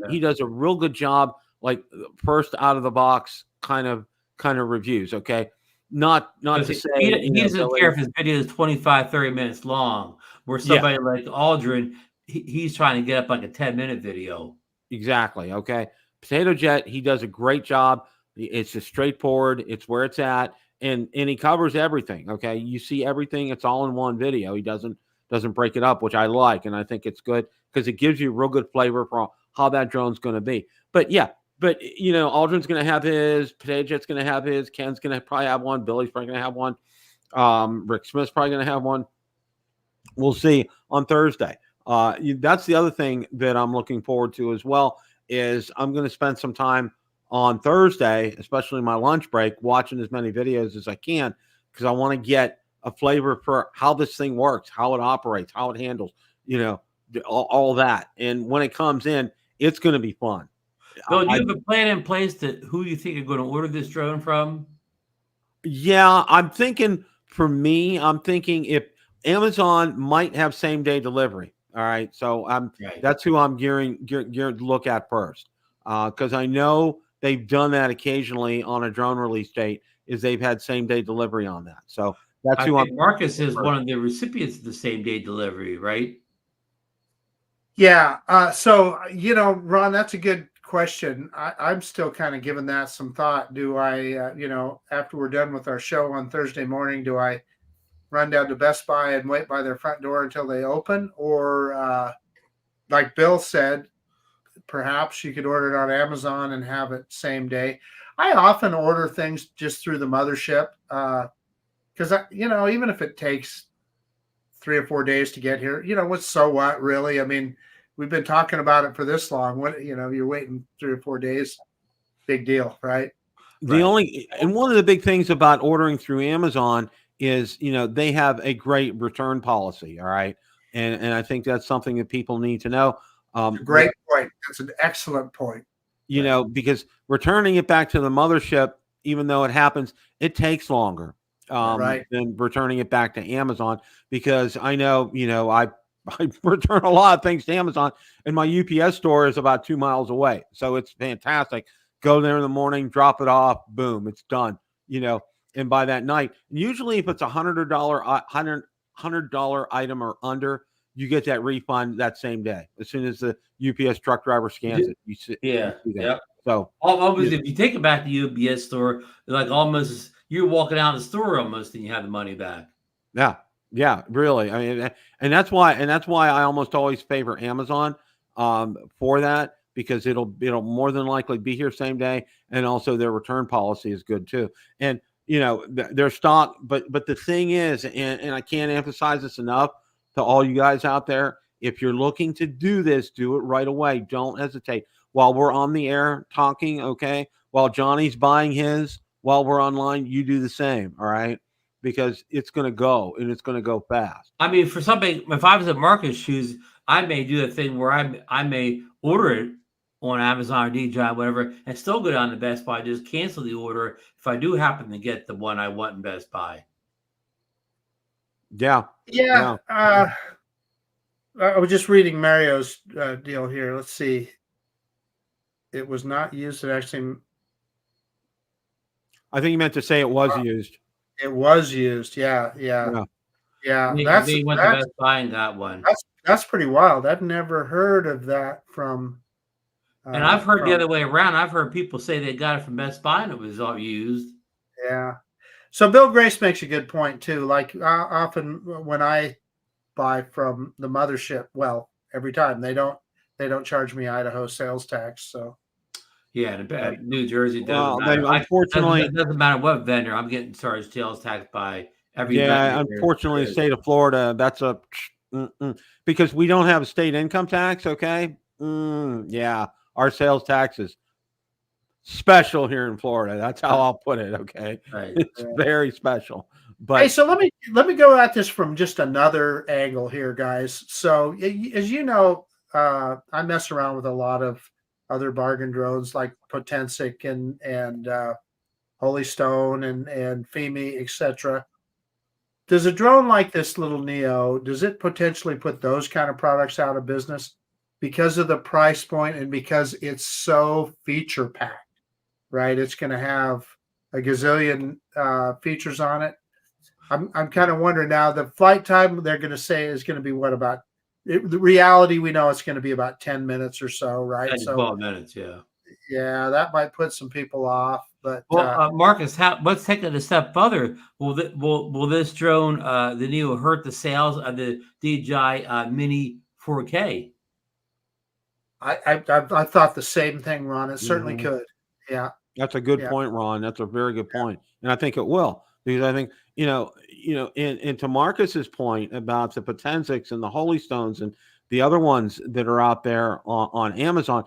He does a real good job, like first out of the box kind of reviews. Okay. Not to say he doesn't care if his video is 25-30 minutes long, where somebody like Aldrin, he's trying to get up like a 10-minute video. Exactly. Okay. Potato Jet, he does a great job. It's just straightforward. It's where it's at. And he covers everything. Okay. You see everything. It's all in one video. He doesn't break it up, which I like. And I think it's good because it gives you a real good flavor for how that drone's going to be. But Aldrin's going to have his, Potato Jet's going to have his, Ken's going to probably have one, Billy's probably going to have one, Rick Smith's probably going to have one. We'll see on Thursday. That's the other thing that I'm looking forward to as well, is I'm going to spend some time on Thursday, especially my lunch break, watching as many videos as I can, because I want to get a flavor for how this thing works, how it operates, how it handles, all that. And when it comes in, it's going to be fun. Bill, do you have a plan in place to who you think are going to order this drone from? Yeah, I'm thinking if Amazon might have same day delivery. All right. So that's who I'm gearing to look at first. Because I know they've done that occasionally on a drone release date, is they've had same day delivery on that. So that's who I'm. Marcus is one of the recipients of the same day delivery, right? Yeah. So, Ron, that's a good question. I'm still kind of giving that some thought. Do I, after we're done with our show on Thursday morning, do I run down to Best Buy and wait by their front door until they open? Or like Bill said, perhaps you could order it on Amazon and have it same day. I often order things just through the mothership because, even if it takes 3 or 4 days to get here, what, really? I mean, we've been talking about it for this long. You're waiting 3 or 4 days. Big deal, right? And one of the big things about ordering through Amazon is, they have a great return policy. All right. And I think that's something that people need to know. Great point. That's an excellent point. Because returning it back to the mothership, even though it happens, it takes longer than returning it back to Amazon. Because I know, I return a lot of things to Amazon, and my UPS store is about 2 miles away. So it's fantastic. Go there in the morning, drop it off, boom, it's done. And by that night, usually if it's $100 item or under, you get that refund that same day. As soon as the UPS truck driver scans it, you see that. So obviously, if you take it back to the UPS store, like almost you're walking out of the store almost, and you have the money back. Yeah, really. I mean, and that's why I almost always favor Amazon for that. because it'll more than likely be here same day, and also their return policy is good too. And their stock, but the thing is, and I can't emphasize this enough to all you guys out there, if you're looking to do this, do it right away. Don't hesitate. While we're on the air talking, okay, while Johnny's buying his, while we're online, you do the same, all right? Because it's going to go, and it's going to go fast. I mean, for something, if I was at Marcus' shoes, I may do the thing where I may order it on Amazon or DJI, whatever, and still go down to Best Buy, just cancel the order if I do happen to get the one I want in Best Buy. Yeah. I was just reading Mario's deal here. Let's see. It was not used. It actually, I think you meant to say it was used. It was used. Yeah. That's went to Best Buy and got one. That's pretty wild. I've never heard of that from. And I've heard the other way around. I've heard people say they got it from Best Buy and it was all used. Yeah. So Bill Grace makes a good point too. Like often when I buy from the mothership, well, every time they don't charge me Idaho sales tax. So yeah, New Jersey doesn't matter. Unfortunately, it doesn't matter what vendor. I'm getting charged sales tax by every vendor. Yeah, unfortunately, the state of Florida, that's a because we don't have a state income tax. Okay, yeah, our sales tax is special here in Florida. That's how I'll put it. Okay, right. It's very special. But hey, so let me go at this from just another angle here, guys. So as you know, I mess around with a lot of other bargain drones like Potensic and Holy Stone and Femi, etc. Does a drone like this little Neo, does it potentially put those kind of products out of business because of the price point and because it's so feature packed, right? It's going to have a gazillion features on it. I'm kind of wondering now, the flight time they're going to say is going to be what about the reality? We know it's going to be about 10 minutes or so, right? 10 to 12 minutes, yeah. Yeah, that might put some people off. But Marcus, let's take it a step further. Will this drone, the Neo, hurt the sales of the DJI Mini 4K? I thought the same thing, Ron. It certainly could. Yeah, that's a good point, Ron. That's a very good point, and I think it will, because I think and to Marcus's point about the Potensics and the Holy Stones and the other ones that are out there on Amazon,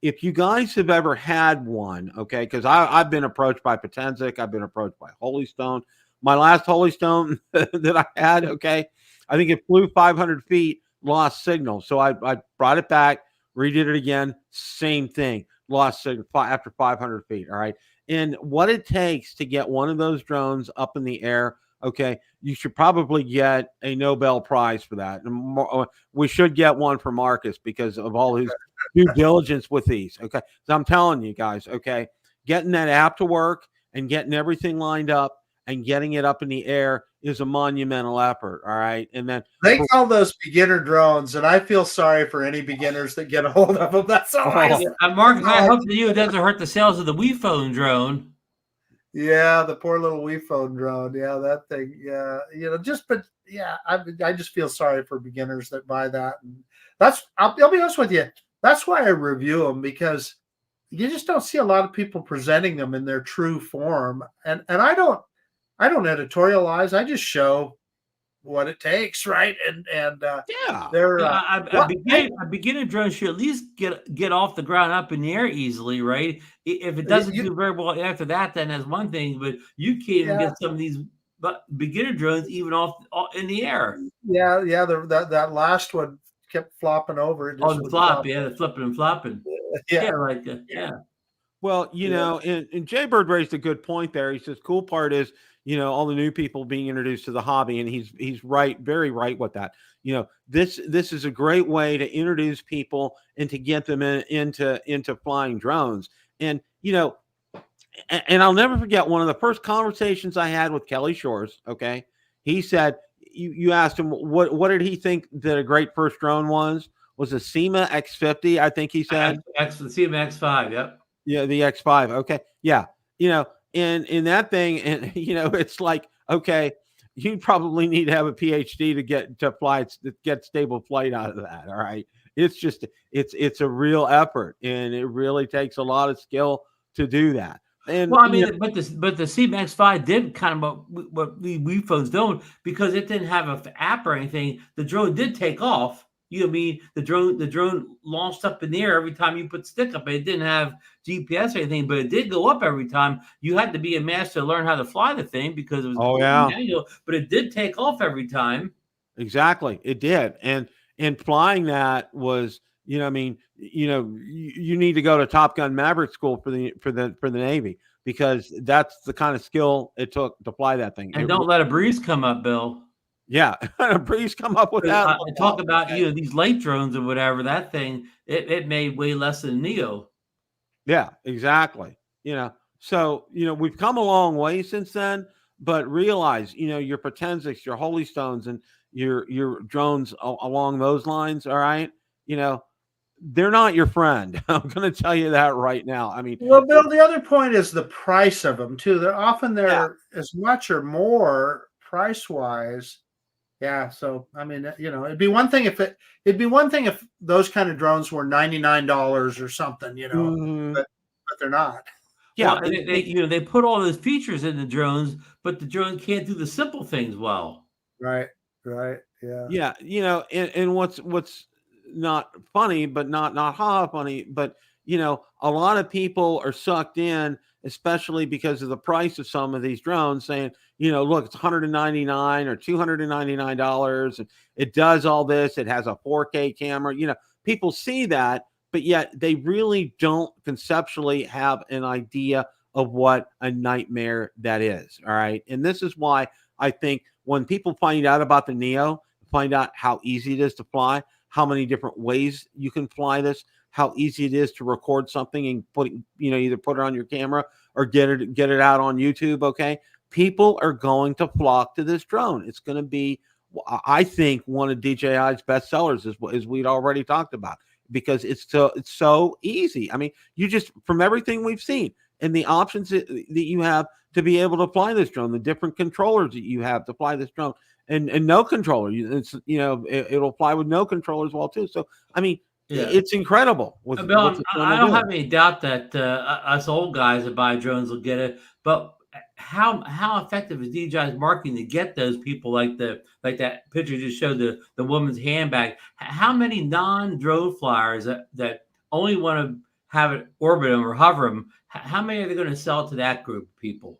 if you guys have ever had one, okay, because I've been approached by Potensic, I've been approached by Holy Stone. My last Holy Stone that I had, okay, I think it flew 500 feet, lost signal. So I brought it back, redid it again, same thing, lost signal after 500 feet, all right? And what it takes to get one of those drones up in the air, okay, you should probably get a Nobel Prize for that. And we should get one for Marcus because of all his due diligence with these, okay? So I'm telling you guys, okay, getting that app to work and getting everything lined up and getting it up in the air is a monumental effort, all right? And then they call those beginner drones, and I feel sorry for any beginners that get a hold of them. That's all I say. Marcus, I hope that it doesn't hurt the sales of the Wii Phone drone. Yeah, the poor little Wii Phone drone. Yeah, that thing. Yeah, I just feel sorry for beginners that buy that. And I'll be honest with you. That's why I review them, because you just don't see a lot of people presenting them in their true form. And I don't editorialize. I just show what it takes, right? A beginner drone should at least get off the ground up in the air easily, right? If it doesn't do very well after that, then that's one thing. But you can't even get some of these beginner drones even off in the air. Yeah. That last one kept flopping over. The flipping and flopping. Yeah. Well, and Jaybird raised a good point there. He says, cool part is, all the new people being introduced to the hobby, and he's right, very right with that. This is a great way to introduce people and to get them into flying drones. And and I'll never forget one of the first conversations I had with Kelly Shores. Okay, he said, you asked him what did he think that a great first drone was a SEMA X50, I think he said. The SEMA X5, yep. Yeah, the X5. Okay, yeah, and in that thing, and it's like, okay, you probably need to have a PhD to get stable flight out of that. All right. it's a real effort, and it really takes a lot of skill to do that. And Well, I mean, but the C-Max 5 did kind of what we phones don't, because it didn't have an app or anything. The drone did take off. You know what I mean? The drone launched up in the air every time you put stick up. It didn't have GPS or anything, but it did go up every time. You had to be a master to learn how to fly the thing because it was manual, but it did take off every time. Exactly, it did, and flying that was, I mean, you need to go to Top Gun Maverick school for the Navy, because that's the kind of skill it took to fly that thing. And don't let a breeze come up, Bill. Yeah, a breeze come up with that. Talk about these light drones or whatever. That thing it made way less than Neo. Yeah, exactly. So we've come a long way since then, but realize your Potenzics, your Holy Stones, and your drones along those lines. All right, they're not your friend. I'm going to tell you that right now. I mean, well, Bill, the other point is the price of them too. They're often as much or more price wise. Yeah. So, I mean, it'd be one thing if those kind of drones were $99 or something, but they're not. Yeah. Well, they put all those features in the drones, but the drone can't do the simple things well. Right. Right. Yeah. Yeah. And what's not funny, but not funny, but a lot of people are sucked in, especially because of the price of some of these drones, saying, look, it's $199 or $299, and it does all this. It has a 4K camera. People see that, but yet they really don't conceptually have an idea of what a nightmare that is. All right. And this is why I think when people find out about the Neo, find out how easy it is to fly, how many different ways you can fly this, how easy it is to record something and either put it on your camera or get it out on YouTube. Okay. People are going to flock to this drone. It's going to be, I think, one of DJI's best sellers, as we'd already talked about, because it's so easy. I mean, you just, from everything we've seen and the options that you have to be able to fly this drone, the different controllers that you have to fly this drone, and no controller, it'll fly with no controller as well too. So, I mean, it's incredible. Bill, I don't have any doubt that us old guys that buy drones will get it, but how effective is DJI's marketing to get those people like that picture just showed, the woman's handbag? How many non-drone flyers that only want to have it orbit them or hover them, how many are they going to sell to that group of people?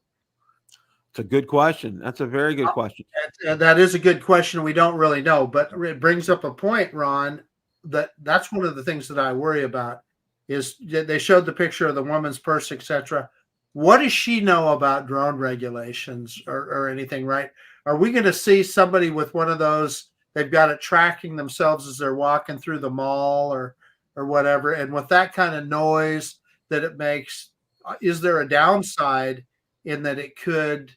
It's a good question. That's a very good question. That is a good question. We don't really know, but it brings up a point, Ron, that's one of the things that I worry about. Is they showed the picture of the woman's purse, etc. What does she know about drone regulations or anything, right? Are we going to see somebody with one of those, they've got it tracking themselves as they're walking through the mall or whatever, and with that kind of noise that it makes, is there a downside in that it could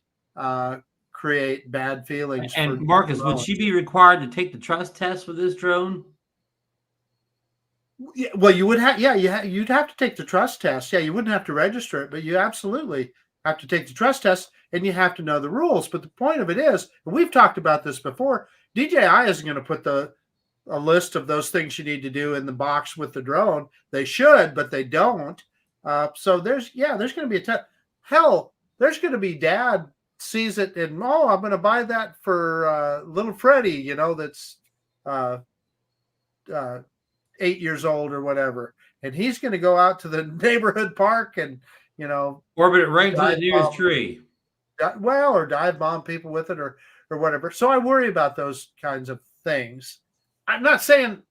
create bad feelings? And Marcus, would she be required to take the trust test with this drone? Yeah, well, you would have. Yeah, you'd have to take the trust test. Yeah, you wouldn't have to register it, but you absolutely have to take the trust test, and you have to know the rules. But the point of it is, and we've talked about this before, DJI isn't going to put a list of those things you need to do in the box with the drone. They should, but they don't. So there's going to be hell. There's going to be dad sees it and, I'm going to buy that for little Freddie, that's 8 years old or whatever, and he's going to go out to the neighborhood park and orbit it right to the nearest tree. Or dive bomb people with it or whatever. So I worry about those kinds of things. I'm not saying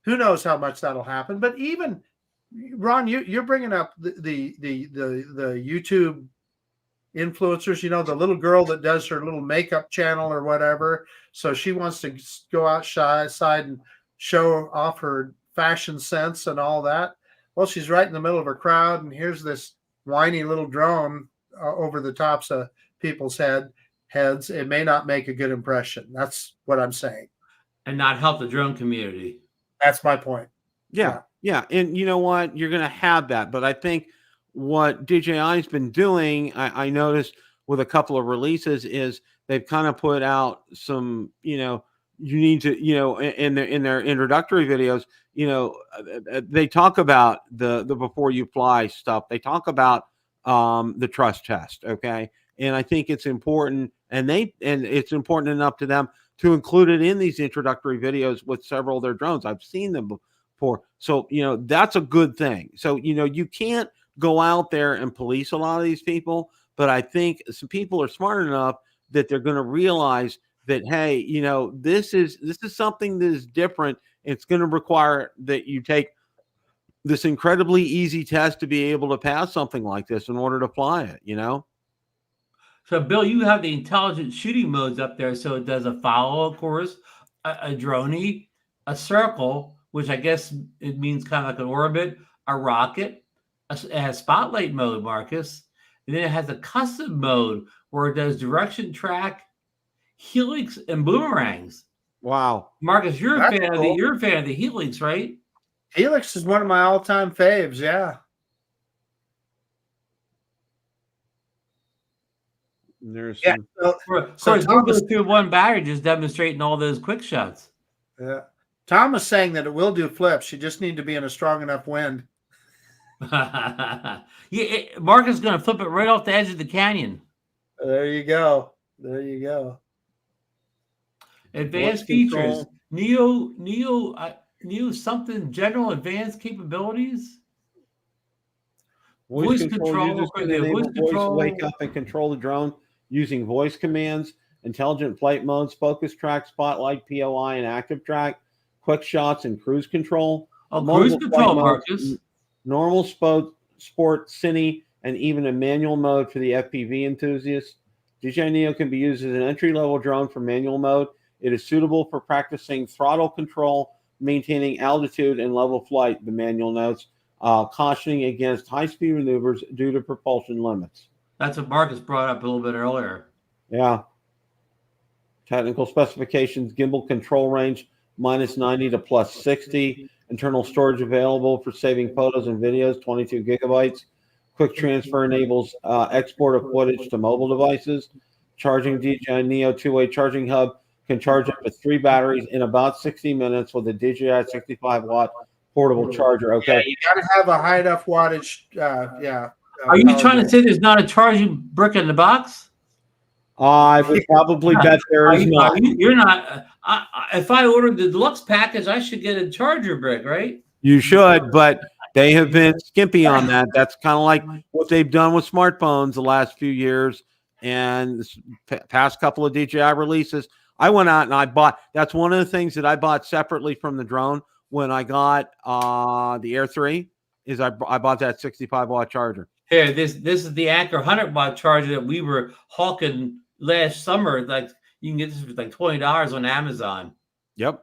who knows how much that'll happen, but even Ron, you're bringing up the YouTube influencers, the little girl that does her little makeup channel or whatever. So she wants to go outside and show off her fashion sense and all that. Well, she's right in the middle of her crowd, and here's this whiny little drone over the tops of people's heads. It may not make a good impression. That's what I'm saying. And not help the drone community. That's my point. Yeah. And you know what? You're going to have that. But I think what DJI's been doing, I noticed with a couple of releases, is they've kind of put out some, you need to, in their introductory videos, they talk about the before you fly stuff. They talk about the trust test. Okay. And I think it's important, and it's important enough to them to include it in these introductory videos with several of their drones. I've seen them before. So, that's a good thing. So, you can't go out there and police a lot of these people, but I think some people are smart enough that they're going to realize that, hey, this is something that is different. It's going to require that you take this incredibly easy test to be able to pass something like this in order to fly it. So, Bill, you have the intelligent shooting modes up there. So it does a follow, of course, a droney, a circle, which I guess it means kind of like an orbit, a rocket. It has spotlight mode, Marcus. And then it has a custom mode where it does direction track, helix, and boomerangs. Wow, Marcus, you're That's a fan cool. you're a fan of the helix, right? Helix is one of my all-time faves. Yeah. there's Yeah. some, So, Of course, So we're Thomas- going through one battery, just demonstrating all those quick shots. yeah. Tom was saying that it will do flips. You just need to be in a strong enough wind. Marcus is going to flip it right off the edge of the canyon. There you go. There you go. Advanced Voice features. control. Neo something general advanced capabilities. voice Voice control. control, Users can okay, enable voice control. wake up and control the drone using voice commands, intelligent flight modes, focus track, spotlight, POI, and active track, quick shots, and cruise control. Oh, Multiple cruise flight control, modes, Marcus. normal, sport, cine, and even a manual mode for the FPV enthusiasts. DJI Neo can be used as an entry-level drone for manual mode. It is suitable for practicing throttle control, maintaining altitude and level flight, the manual notes, cautioning against high-speed maneuvers due to propulsion limits. That's what Marcus brought up a little bit earlier. Yeah. Technical specifications, gimbal control range, -90 to +60. Internal storage available for saving photos and videos, 22 gigabytes. Quick transfer enables export of footage to mobile devices. Charging DJI Neo two-way charging hub can charge up to 3 batteries in about 60 minutes with a DJI 65-watt portable charger. Yeah, Okay. you got to have a high enough wattage. Are you trying to say there's not a charging brick in the box? I would probably bet there is not. You're not. If I ordered the deluxe package, I should get a charger brick, right? You should, but they have been skimpy on that. That's kind of like what they've done with smartphones the last few years and this past couple of DJI releases. I went out and I bought. That's one of the things that I bought separately from the drone when I got the Air 3. Is I bought that 65-watt charger. Here, this is the Anker 100-watt charger that we were hawking last summer. Like you can get this for like $20 on Amazon. Yep.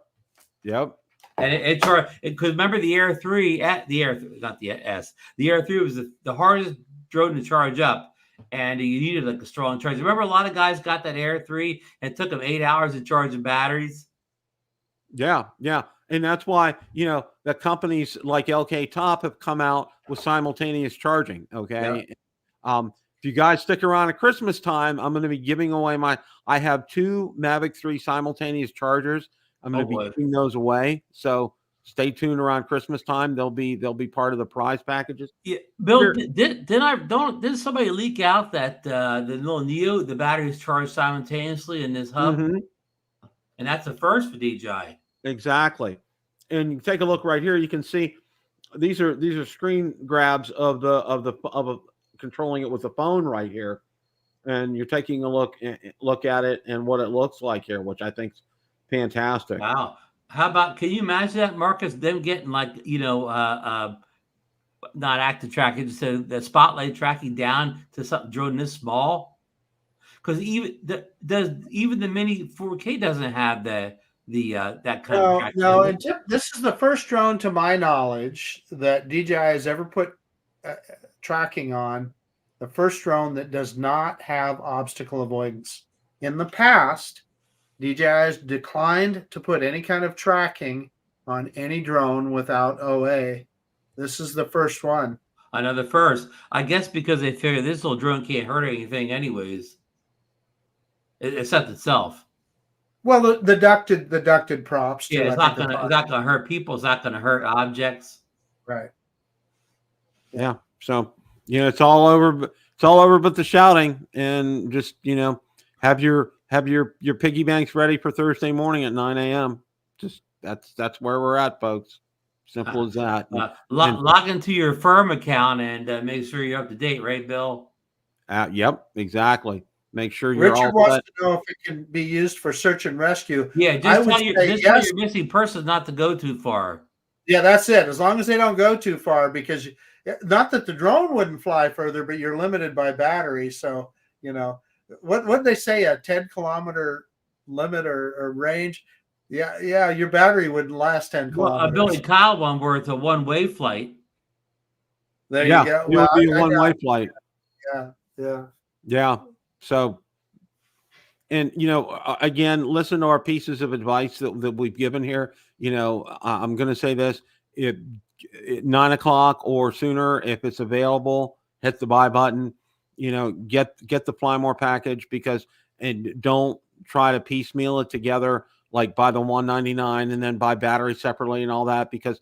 And it charged because remember the Air 3 not the S. The Air 3 was the hardest drone to charge up, and you needed like a strong charge. Remember, a lot of guys got that Air 3 and it took them 8 hours to charge the batteries. Yeah. And that's why, the companies like LK Top have come out with simultaneous charging. Okay. Yeah. If you guys stick around at Christmas time, I'm going to be giving away I have 2 Mavic 3 simultaneous chargers. I'm going to be giving those away. So stay tuned around Christmas time. They'll be part of the prize packages. Yeah. Bill, didn't somebody leak out that the little Neo, the batteries charge simultaneously in this hub? Mm-hmm. And that's a first for DJI. Exactly. And you take a look right here. You can see these are screen grabs of controlling it with the phone right here, and you're taking a look at it and what it looks like here, which I think is fantastic. Wow. How about, can you imagine that, Marcus, them getting like, not active tracking, just the spotlight tracking down to something drone this small? Because even the Mini 4K doesn't have that kind of tracking. No, and this is the first drone to my knowledge that DJI has ever put tracking on. The first drone that does not have obstacle avoidance. In the past, DJI has declined to put any kind of tracking on any drone without OA. This is the first one. Another first. I guess because they figure this little drone can't hurt anything anyways. Except itself. Well, the ducted props too. Yeah, it's I think not gonna hurt people. It's not gonna hurt objects. right. Yeah. So, it's all over. It's all over, but the shouting, and just, have your piggy banks ready for Thursday morning at 9 a.m. Just that's where we're at, folks. Simple as that. Log into your firm account and make sure you're up to date, right, Bill? Yep, exactly. Make sure you're Richard all wants set. to know if it can be used for search and rescue. Yeah, tell your missing person not to go too far. Yeah, that's it. As long as they don't go too far, because not that the drone wouldn't fly further, but you're limited by battery. So, what they say, a 10-kilometer limit or range. Yeah, your battery wouldn't last 10 Well, kilometers. a Billy Kyle one where it's a one-way flight. There you go. Well, it would be a one-way flight. Yeah. So, and again, listen to our pieces of advice that we've given here. I'm going to say this: if 9 o'clock or sooner, if it's available, hit the buy button. Get the Fly More package, and don't try to piecemeal it together, like buy the $199 and then buy batteries separately and all that, because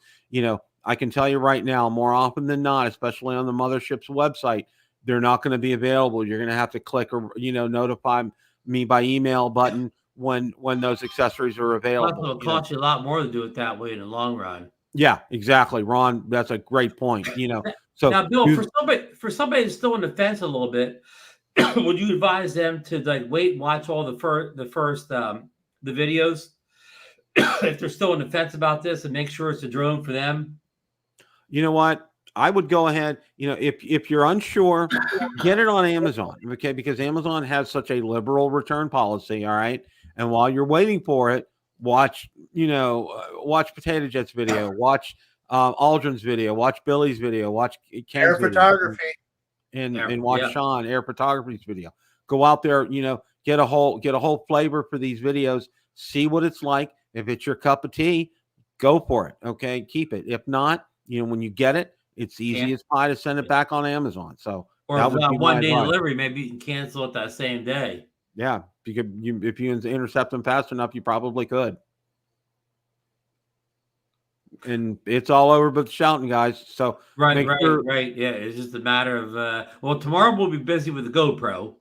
I can tell you right now, more often than not, especially on the mothership's website, they're not going to be available. You're going to have to click or notify me by email button when those accessories are available. It'll cost you a lot more to do it that way in the long run. Yeah, exactly, Ron. That's a great point. So now, Bill, for somebody that's still on the fence a little bit, would you advise them to wait and watch all the first the videos if they're still on the fence about this, and make sure it's a drone for them? You know what? I would go ahead, if you're unsure, get it on Amazon, okay? Because Amazon has such a liberal return policy, all right? And while you're waiting for it, watch Potato Jet's video, watch Aldrin's video, watch Billy's video, watch Ken's Air video, photography, and watch Sean Air Photography's video. Go out there, get a whole flavor for these videos, see what it's like. If it's your cup of tea, go for it, okay? Keep it. If not, when you get it, it's easy as pie to send it back on Amazon. So, or if it's one day delivery, maybe you can cancel it that same day. Yeah, if you intercept them fast enough, you probably could. And it's all over but shouting, guys. So right. Yeah, it's just a matter of tomorrow we'll be busy with the GoPro.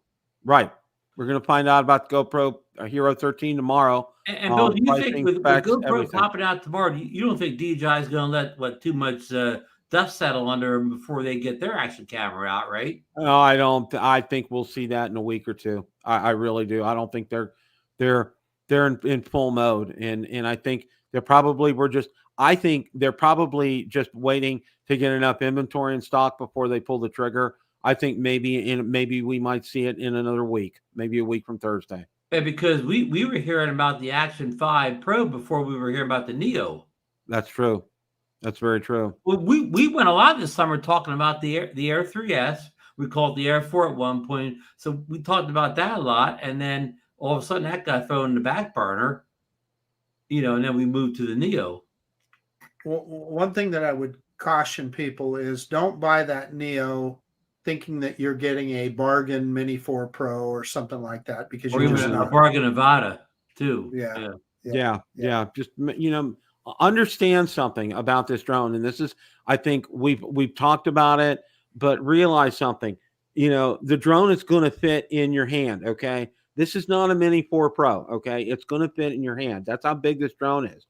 Right. We're gonna find out about the GoPro Hero 13 tomorrow. And Bill, do you think with GoPro popping out tomorrow, you don't think DJI is going to let too much dust settle under them before they get their action camera out, right? No, I don't. I think we'll see that in a week or two. I really do. I don't think they're in full mode, and I think they're probably they're probably just waiting to get enough inventory in stock before they pull the trigger. I think maybe we might see it in another week, maybe a week from Thursday. Yeah, because we were hearing about the Action 5 Pro before we were hearing about the Neo. That's true. That's very true. Well, we went a lot this summer talking about the Air 3S. We called the Air 4 at one point. So we talked about that a lot. And then all of a sudden that got thrown in the back burner, and then we moved to the Neo. Well, one thing that I would caution people is don't buy that Neo thinking that you're getting a bargain Mini 4 Pro or something like that, because or even a bargain Nevada too. Yeah. Just understand something about this drone, and this is, I think we've talked about it, but realize something. The drone is going to fit in your hand. Okay, this is not a Mini 4 Pro. Okay, it's going to fit in your hand. That's how big this drone is.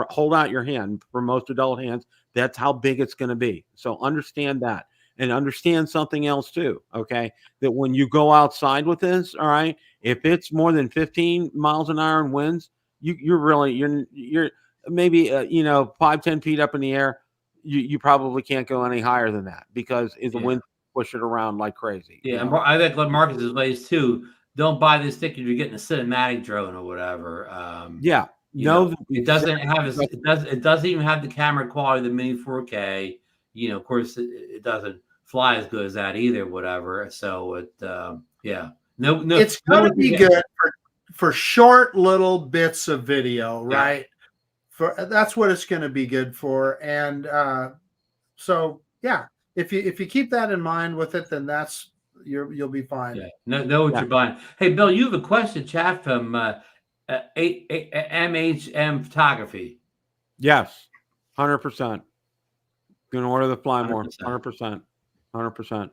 Hold out your hand. For most adult hands, that's how big it's going to be. So understand that. And understand something else too, okay? That when you go outside with this, all right, if it's more than 15 miles an hour in winds, you're maybe 5-10 feet up in the air. You probably can't go any higher than that, because the wind push it around like crazy. Yeah, and I think what Marcus is ways too. Don't buy this thinking you're getting a cinematic drone or whatever. It doesn't have it doesn't even have the camera quality of the Mini 4K. Of course, it doesn't fly as good as that either, whatever. So it's going to be good for short little bits of video, right? That's what it's going to be good for. And if you keep that in mind with it, then you'll be fine. Know what you're buying. Hey, Bill, you have a question, chat, from MHM Photography. Yes, 100%. Going to order the fly more, 100%. 100%, 100%.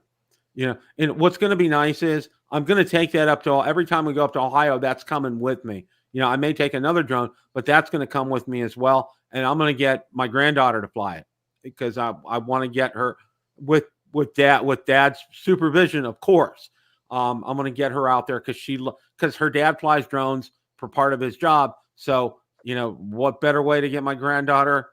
You know, and what's going to be nice is I'm going to take that up to every time we go up to Ohio. That's coming with me. You know, I may take another drone, but that's going to come with me as well. And I'm going to get my granddaughter to fly it because I want to get her with dad's supervision, of course. I'm going to get her out there because her dad flies drones for part of his job. So, you know, what better way to get my granddaughter,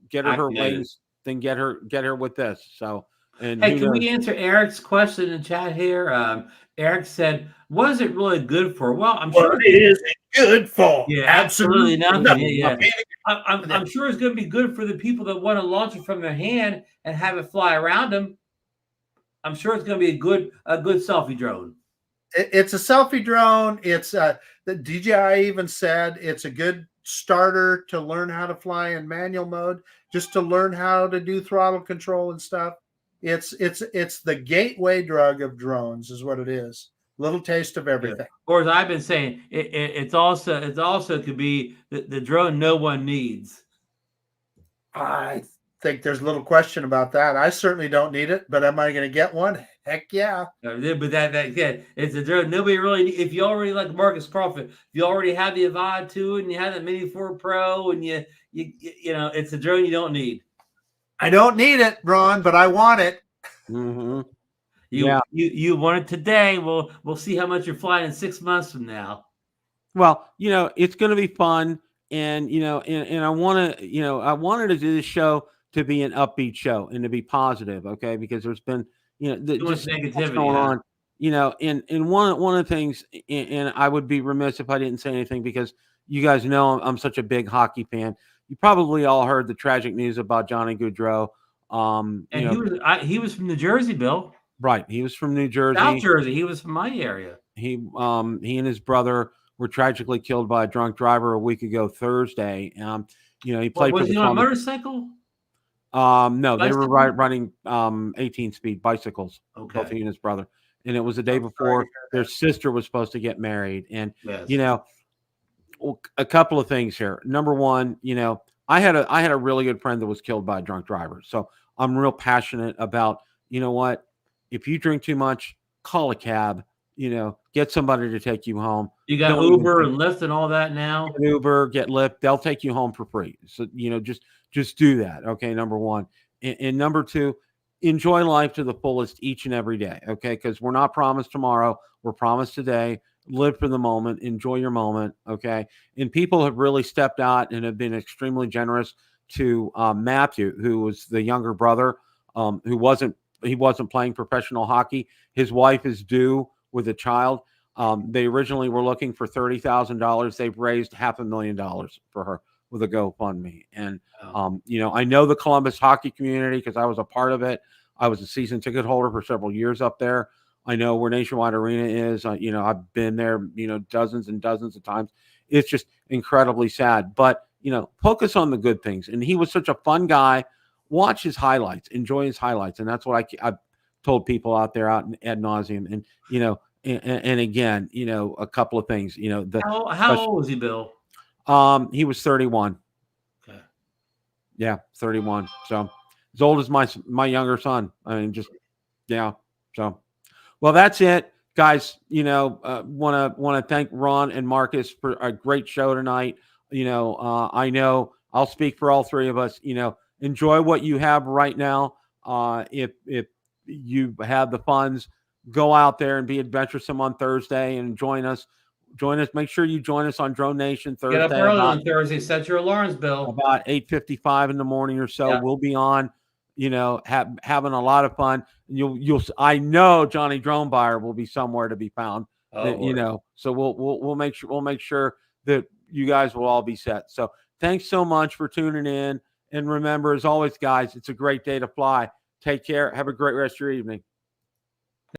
get her wings, than get her with this. So, and hey, can we answer Eric's question in chat here? Eric said, "What is it really good for?" Well, I'm sure it is good for. Yeah, absolutely nothing. Yeah. I'm sure it's going to be good for the people that want to launch it from their hand and have it fly around them. I'm sure it's going to be a good selfie drone. It's a selfie drone. It's the DJI even said it's a good starter to learn how to fly in manual mode, just to learn how to do throttle control and stuff. It's the gateway drug of drones, is what it is. Little taste of everything. Yeah. Or as I've been saying, it's also could be the drone no one needs. I think there's little question about that. I certainly don't need it, but am I going to get one? Heck yeah. But it's a drone nobody really. If you already, like Marcus Crawford, if you already have the Avive 2 and you have the Mini 4 Pro, and you know, it's a drone you don't need. I don't need it, Ron, but I want it. Mm-hmm. You want it today. We'll see how much you're flying in 6 months from now. Well, you know, it's going to be fun. And, you know, and I want to, you know, I wanted to do this show to be an upbeat show and to be positive. Okay. Because there's been, you know, just negativity going on, you know, and one of the things, and I would be remiss if I didn't say anything, because you guys know I'm such a big hockey fan. You probably all heard the tragic news about Johnny Gaudreau. And he was from New Jersey, Bill. Right. He was from New Jersey. South Jersey. He was from my area. He and his brother were tragically killed by a drunk driver a week ago Thursday. You know, he played was for the he on a motorcycle? No, they were running 18-speed bicycles, okay. both he and his brother. And it was the day before their sister was supposed to get married. And, you know, a couple of things here. Number one, you know, I had a really good friend that was killed by a drunk driver. So I'm real passionate about, you know what, if you drink too much, call a cab, you know, get somebody to take you home. You got Uber and Lyft and all that now. Get Uber, get Lyft, they'll take you home for free. So, you know, just do that. Okay. Number one. And number two, enjoy life to the fullest each and every day. Okay. Because we're not promised tomorrow. We're promised today. Live for the moment. Enjoy your moment. Okay. And people have really stepped out and have been extremely generous to Matthew, who was the younger brother, who wasn't playing professional hockey. His wife is due with a child. They originally were looking for $30,000. They've raised $500,000 for her with a GoFundMe. And, you know, I know the Columbus hockey community because I was a part of it. I was a season ticket holder for several years up there. I know where Nationwide Arena is. You know, I've been there, you know, dozens and dozens of times. It's just incredibly sad. But, you know, focus on the good things. And he was such a fun guy. Watch his highlights. Enjoy his highlights. And that's what I've told people out there out ad nauseum. And, you know, and again, you know, a couple of things. You know, how old was he, Bill? He was 31. Okay. Yeah, 31. So as old as my younger son. I mean, just yeah. So, well, that's it, guys. You know, want to thank Ron and Marcus for a great show tonight. You know, I know I'll speak for all three of us. You know, enjoy what you have right now. If you have the funds, go out there and be adventuresome on Thursday and join us. Make sure you join us on Drone Nation Thursday. Get up early on Thursday. Set your alarms, Bill. About 8:55 in the morning or so. Yeah. We'll be on, you know, having a lot of fun. I know Johnny Drone Buyer will be somewhere to be found. You know, so we'll make sure that you guys will all be set. So thanks so much for tuning in. And remember, as always, guys, it's a great day to fly. Take care. Have a great rest of your evening.